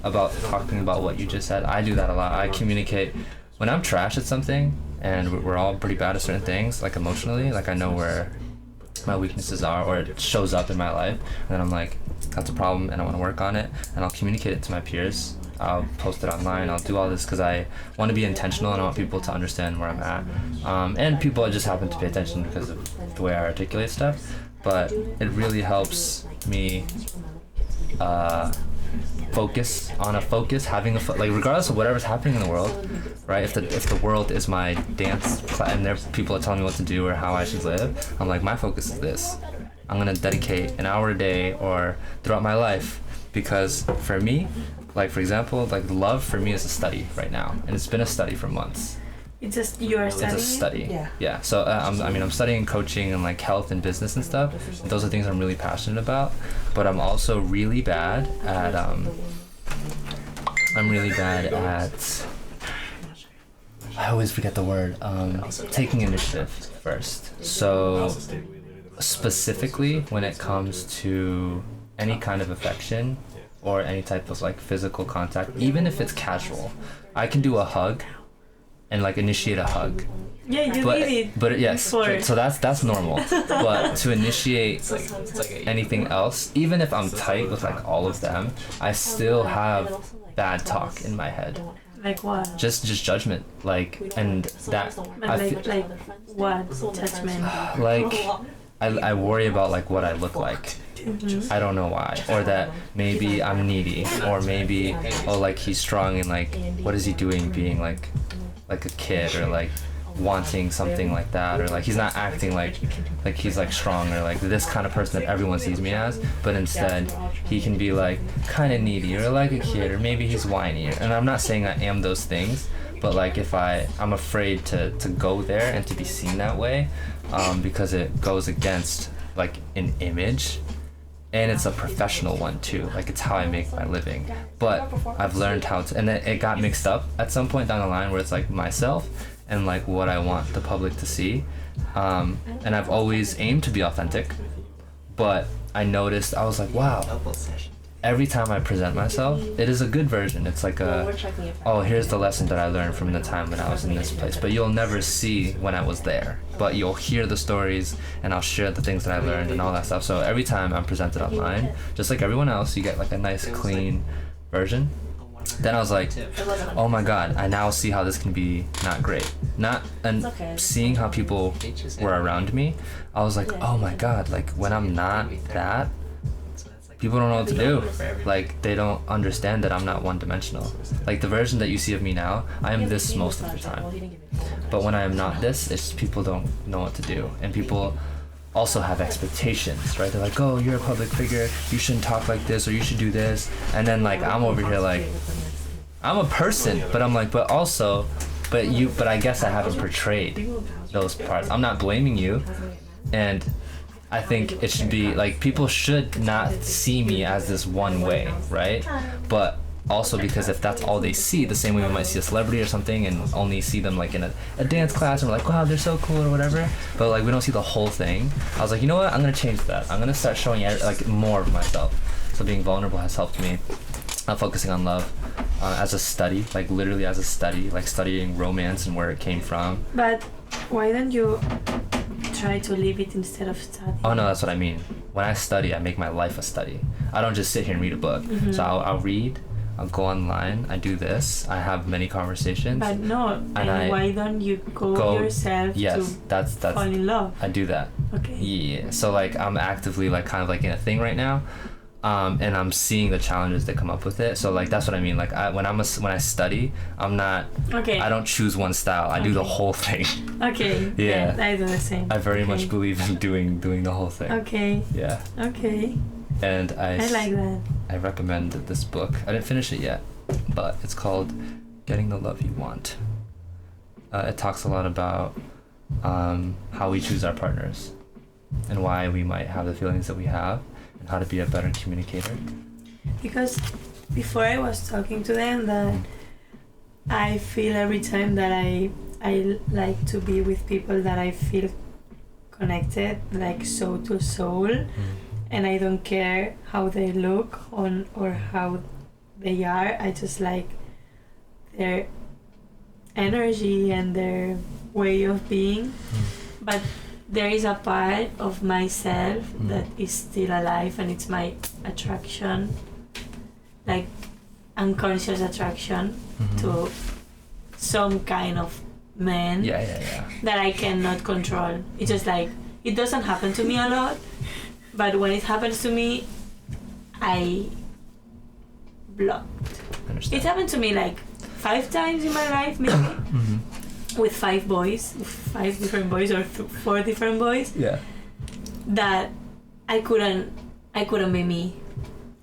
about talking about what you just said, I do that a lot. I communicate when I'm trash at something and we're all pretty bad at certain things, like emotionally, like I know where my weaknesses are or it shows up in my life, and then I'm like, that's a problem and I want to work on it, and I'll communicate it to my peers. I'll post it online. I'll do all this because I want to be intentional and I want people to understand where I'm at. And people just happen to pay attention because of the way I articulate stuff. But it really helps me focus, having like regardless of whatever's happening in the world, right? If the world is my dance and there people are telling me what to do or how I should live, I'm like, my focus is this. I'm gonna dedicate an hour a day or throughout my life, because for me, like for example, like love for me is a study right now, and it's been a study for months. It's just you are studying. It's a study. Yeah. So I'm studying coaching and like health and business and stuff. And those are things I'm really passionate about. But I'm also really bad at I always forget the word. Taking initiative first. So specifically when it comes to any kind of affection or any type of like physical contact, even if it's casual, I can do a hug and like initiate a hug. Yeah, you did it. But yes, before. so that's normal. But to initiate anything else, even if I'm tight with like all of them, I still have bad talk in my head. Like what? Just judgment, like, and that But like what judgment? like I worry about like what I look like. I don't know why, or that maybe I'm needy, or maybe like he's strong and like what is he doing being like a kid, or like wanting something like that, or like he's not acting like he's like strong, or like this kind of person that everyone sees me as, but instead he can be like kind of needy or like a kid, or maybe he's whiny, and I'm not saying I am those things, but like if I'm afraid to go there and to be seen that way, because it goes against like an image. And it's a professional one too, like it's how I make my living. But I've learned how to, and it got mixed up at some point down the line where it's like myself and like what I want the public to see. And I've always aimed to be authentic, but I noticed, I was like, wow, every time I present myself, it is a good version. It's like here's the lesson that I learned from the time when I was in this place. But you'll never see when I was there. But you'll hear the stories, and I'll share the things that I learned and all that stuff. So every time I'm presented online, just like everyone else, you get like a nice, clean version. Then I was like, oh my God, I now see how this can be not great. Seeing how people were around me, I was like, oh my God, like when I'm not that, people don't know what to do. Like, they don't understand that I'm not one-dimensional. Like, the version that you see of me now, I am this most of the time. But when I am not this, it's people don't know what to do. And people also have expectations, right? They're like, oh, you're a public figure, you shouldn't talk like this, or you should do this. And then, like, I'm over here like, I'm a person, but I'm like, but I guess I haven't portrayed those parts. I'm not blaming you. And I think it should be like, people should not see me as this one way, right? But also because if that's all they see, the same way we might see a celebrity or something and only see them like in a dance class and we're like, wow, they're so cool or whatever, but like we don't see the whole thing. I was like, you know what, I'm gonna change that. I'm gonna start showing like more of myself. So being vulnerable has helped me. Focusing on love as a study, like literally as a study, like studying romance and where it came from. But why don't you try to live it instead of studying? Oh no, that's what I mean. When I study, I make my life a study. I don't just sit here and read a book. Mm-hmm. So I'll read, I'll go online, I do this, I have many conversations. But no, and why don't you go yourself to fall in love? I do that. Okay. Yeah, so like I'm actively like kind of like in a thing right now. And I'm seeing the challenges that come up with it. So like that's what I mean. Like when I study, I'm not. Okay. I don't choose one style. I do the whole thing. Okay. Yeah. I do the same. I very much believe in doing the whole thing. Okay. Yeah. Okay. And I like that. I recommend this book. I didn't finish it yet, but it's called Getting the Love You Want. it talks a lot about how we choose our partners and why we might have the feelings that we have and how to be a better communicator. Because before I was talking to them that I feel every time that I like to be with people that I feel connected, like soul to soul, and I don't care how they look or how they are. I just like their energy and their way of being. But there is a part of myself that is still alive, and it's my attraction, like unconscious attraction to some kind of man that I cannot control. It's just like, it doesn't happen to me a lot, but when it happens to me, I block. It happened to me like 5 times in my life, maybe, with 5 boys, 5 different boys, or 4 different boys. Yeah. That I couldn't be me.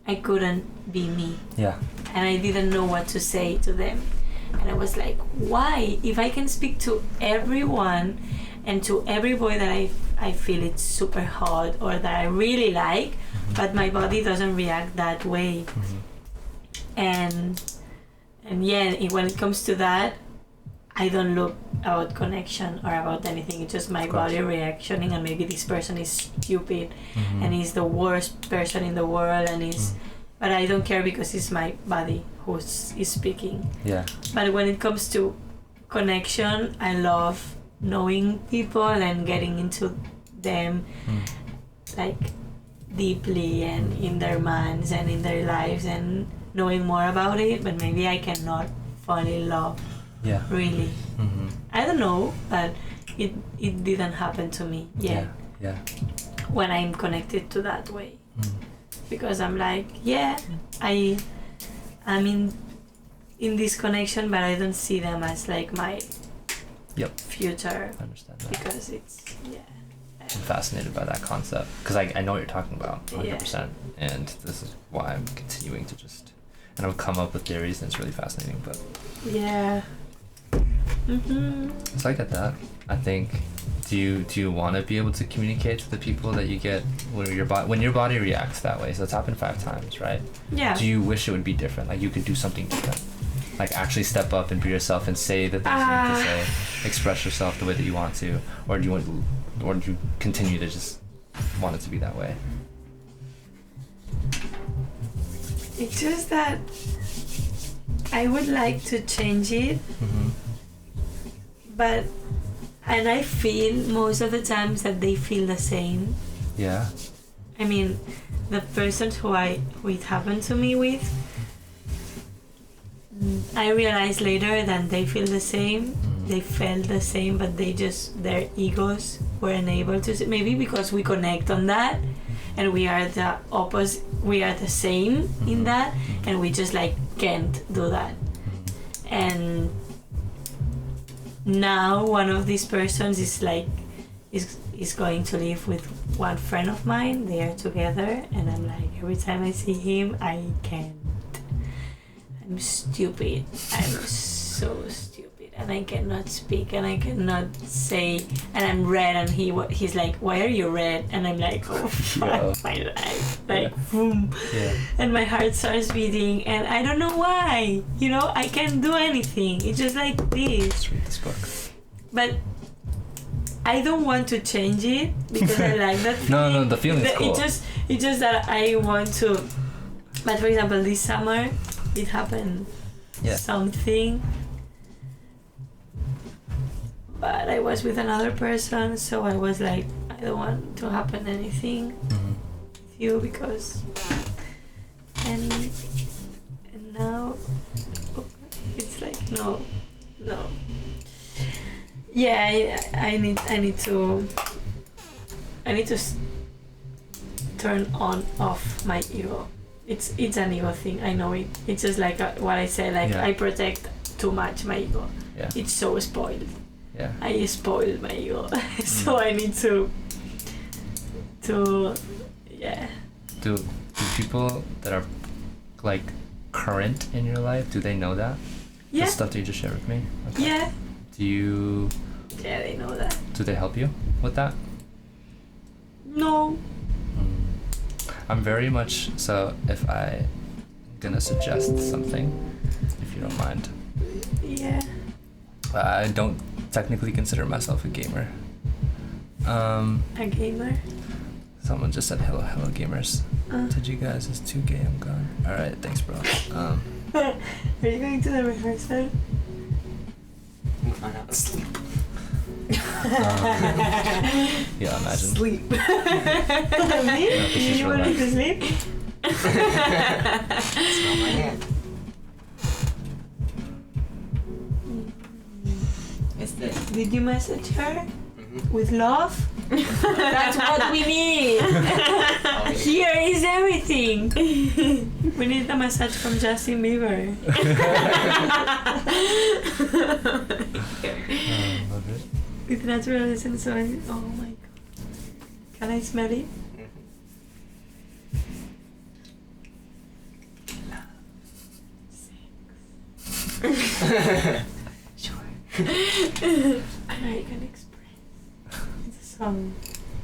I couldn't be me. Yeah. And I didn't know what to say to them. And I was like, why? If I can speak to everyone and to every boy that I feel it's super hot or that I really like, but my body doesn't react that way. And yeah, when it comes to that, I don't look about connection or about anything. It's just my body reactioning, and maybe this person is stupid and he's the worst person in the world, and he's but I don't care because it's my body who's is speaking. Yeah. But when it comes to connection, I love knowing people and getting into them like deeply and in their minds and in their lives and knowing more about it, but maybe I cannot fall in love. Yeah. Really. I don't know, but it didn't happen to me yet. Yeah. When I'm connected to that way. Because I'm like, yeah, I'm in this connection, but I don't see them as like my future. I understand that. Because it's, I'm fascinated by that concept because I know what you're talking about 100%, and this is why I'm continuing to just, and I've come up with theories, and it's really fascinating. But yeah. So I get that. I think, do you want to be able to communicate to the people that you get when your body reacts that way? So it's happened 5 times, right? Yeah. Do you wish it would be different? Like you could do something different, like actually step up and be yourself and say the things you need to say, express yourself the way that you want to, or do you continue to just want it to be that way? It's just that I would like to change it, but and I feel most of the times that they feel the same. Yeah. I mean, the persons who it happened to me with, I realized later that they feel the same. They felt the same, but their egos weren't able to. Maybe because we connect on that, and we are the opposite. We are the same in that, and we just like can't do that. And now one of these persons is going to live with one friend of mine. They are together, and I'm like, every time I see him, I can't. I'm stupid. I'm so stupid, and I cannot speak, and I cannot say, and I'm red, and he's like, why are you red? And I'm like, oh fuck my life, like boom, and my heart starts beating, and I don't know why. I can't do anything. It's just like this. Let's read this book. But I don't want to change it because I like that feeling. No, the feeling's cool. It's just that I want to. But for example, this summer, it happened something. But I was with another person, so I was like, I don't want to happen anything with you because. And now, it's like no. Yeah, I need to turn off my ego. It's an ego thing. I know it. It's just like what I say. Like I protect too much my ego. Yeah. It's so spoiled. Yeah. I spoiled my ego, so I need to. Do people that are like current in your life, do they know that? Yeah. The stuff that you just shared with me. Okay. Yeah. Yeah, they know that. Do they help you with that? No. I'm very much so. If I'm gonna suggest something, if you don't mind, Yeah. I don't technically consider myself a gamer. A gamer. Someone just said hello gamers. Uh. Did you guys? It's too gay. I'm gone. All right, thanks, bro. Are you going to the rehearsal? We'll find out. Sleep. Yeah, imagine. Sleep. No, this is You want me to relaxed. sleep? Smell my hand. Did you message her Mm-hmm. with love? That's what we need. Oh, yeah. Here is everything. We need a message from Justin Bieber. Love it. With naturalism, so oh my god. Can I smell it? Sure. American Express. It's a song.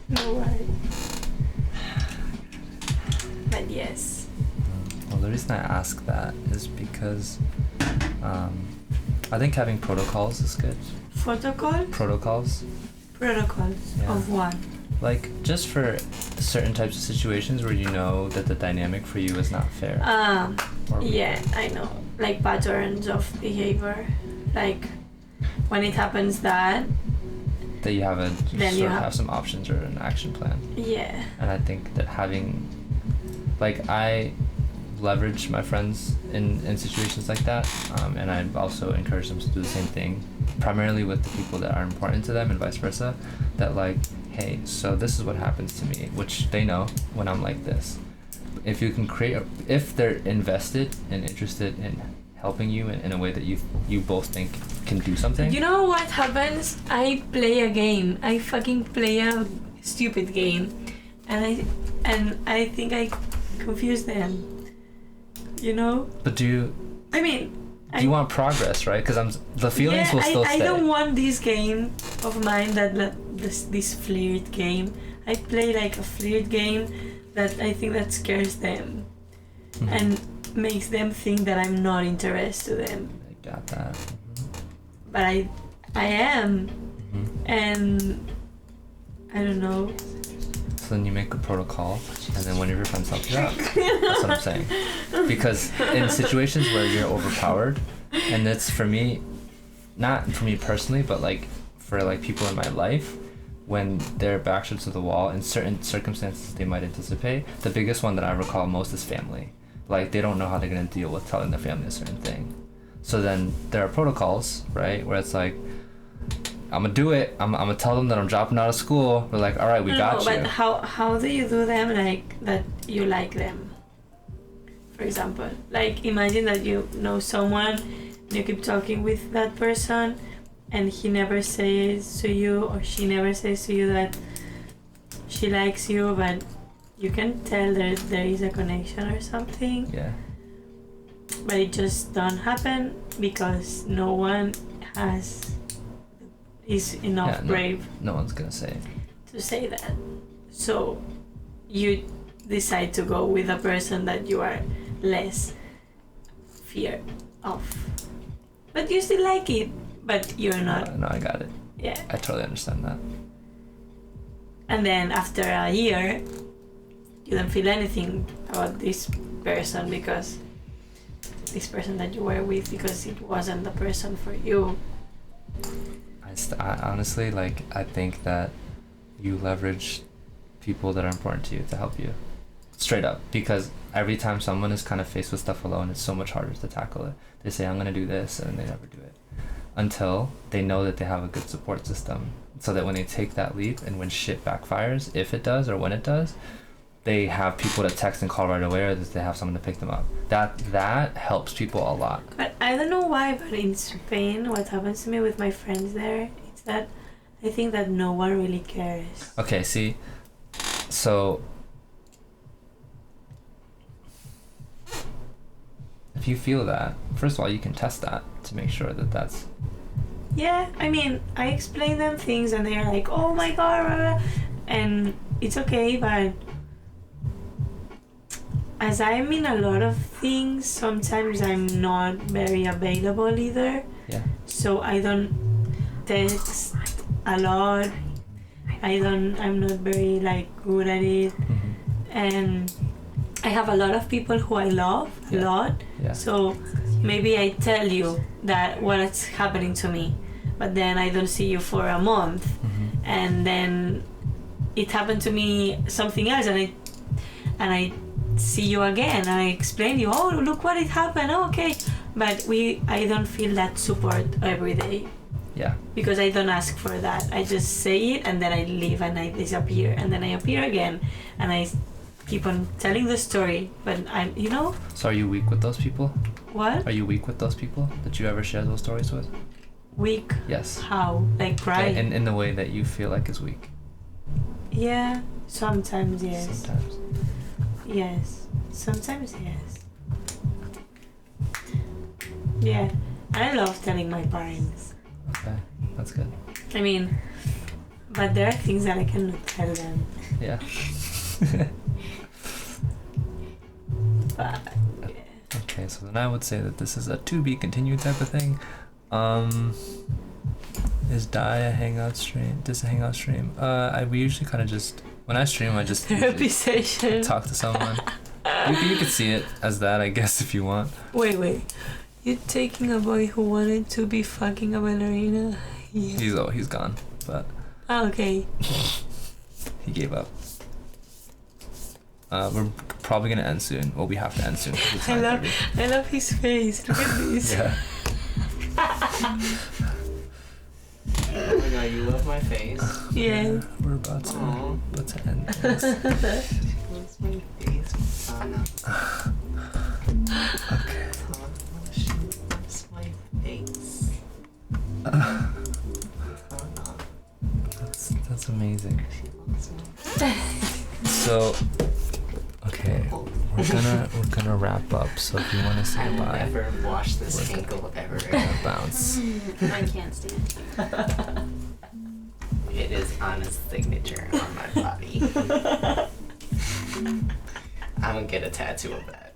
No worry. But yes. Well, the reason I ask that is because I think having protocols is good. Protocol? Protocols, Protocols Yeah. of what? like just for certain types of situations where you know that the dynamic for you is not fair. Or Yeah, I know. Like patterns of behavior. Like when it happens that, that you have Then you sort of have- have some options or an action plan. yeah. And I think that having, like, I leverage my friends in situations like that, and I also encourage them to do the same thing, primarily with the people that are important to them and vice versa, that like, hey, so this is what happens to me, which they know when I'm like this. If you can if they're invested and interested in helping you in a way that you both think can do something. You know what happens? I play a game. I fucking play a stupid game, and I think I confuse them. You know? But do you want progress, right? Because the feelings will still I stay. don't want this game of mine this flirt game. I play like a flirt game that I think that scares them Mhm. and makes them think that I'm not interested to them. I got that. But I am, Mhm. and I don't know. So then you make a protocol, and then one of your friends helps you out. That's what I'm saying. Because in situations where you're overpowered, and it's for me, not for me personally, but like for like people in my life, when their backs are to the wall in certain circumstances they might anticipate, the biggest one that I recall most is family. Like they don't know how they're gonna deal with telling their family a certain thing. So then there are protocols, right, where it's like, I'm gonna do it. I'm gonna tell them that I'm dropping out of school. We're like, all right, we No, got you. But how do you do them like that you like them? For example, like imagine that you know someone, you keep talking with that person, and he never says to you or she never says to you that she likes you, but you can tell that there is a connection or something, Yeah. but it just don't happen because no one is enough Yeah, no. brave No one's gonna say. to say that. So you decide to go with a person that you are less fear of. But you still like it, but you're not. No, I got it. Yeah. I totally understand that. And then after a year, you don't feel anything about this person because this person that you were with, because it wasn't the person for you. I honestly, like, I think that you leverage people that are important to you to help you. Straight up. Because every time someone is kind of faced with stuff alone, it's so much harder to tackle it. They say, I'm going to do this, and they never do it. Until they know that they have a good support system. So that when they take that leap and when shit backfires, if it does or when it does, they have people to text and call right away, or that they have someone to pick them up. That helps people a lot. But I don't know why, but in Spain, what happens to me with my friends there, it's that I think that no one really cares. Okay, see, so if you feel that, first of all, you can test that to make sure that that's Yeah, I mean, I explain them things and they're like, oh my god, blah, blah. And it's okay, but as I'm in a lot of things, sometimes I'm not very available either. Yeah. So I don't text a lot. I'm not very like good at it. And I have a lot of people who I love a lot. Yeah. So maybe I tell you that what's happening to me, but then I don't see you for a month, and then it happened to me something else, and I see you again, and I explain you, oh look what it happened, oh, okay, but I don't feel that support every day. Yeah. Because I don't ask for that. I just say it and then I leave and I disappear and then I appear again and I keep on telling the story. But I'm, So are you weak with those people? What? Are you weak with those people that you ever share those stories with? Weak? Yes. How? Like cry? Yeah, in the way that you feel like is weak. Yeah, sometimes yes. Sometimes. Yes. Sometimes yes. Yeah. I love telling my parents. Okay, that's good. I mean, but there are things that I cannot tell them. Yeah. But Okay, so then I would say that this is a to be continued type of thing. Is Die a hangout stream? This a hangout stream? We usually kind of just when I stream, I just therapy usually session. talk to someone. You could see it as that, I guess, if you want. Wait. You're taking a boy who wanted to be fucking a ballerina? Yeah. He's gone, but Okay. he gave up. We're probably gonna end soon. Well, we have to end soon. 'Cause it's I love 9:30. his face. Look at this. Yeah. Oh my god, you love my face. Yeah. We're about to Aw. end. This. Loves my face, Anna. Okay. She loves my face. That's amazing. She loves my So, okay, we're gonna wrap up. So if you want to say I will bye, never wash this We're ankle ever we're again. gonna bounce. I can't stand. It is Anna's signature on my body. I'm gonna get a tattoo of that.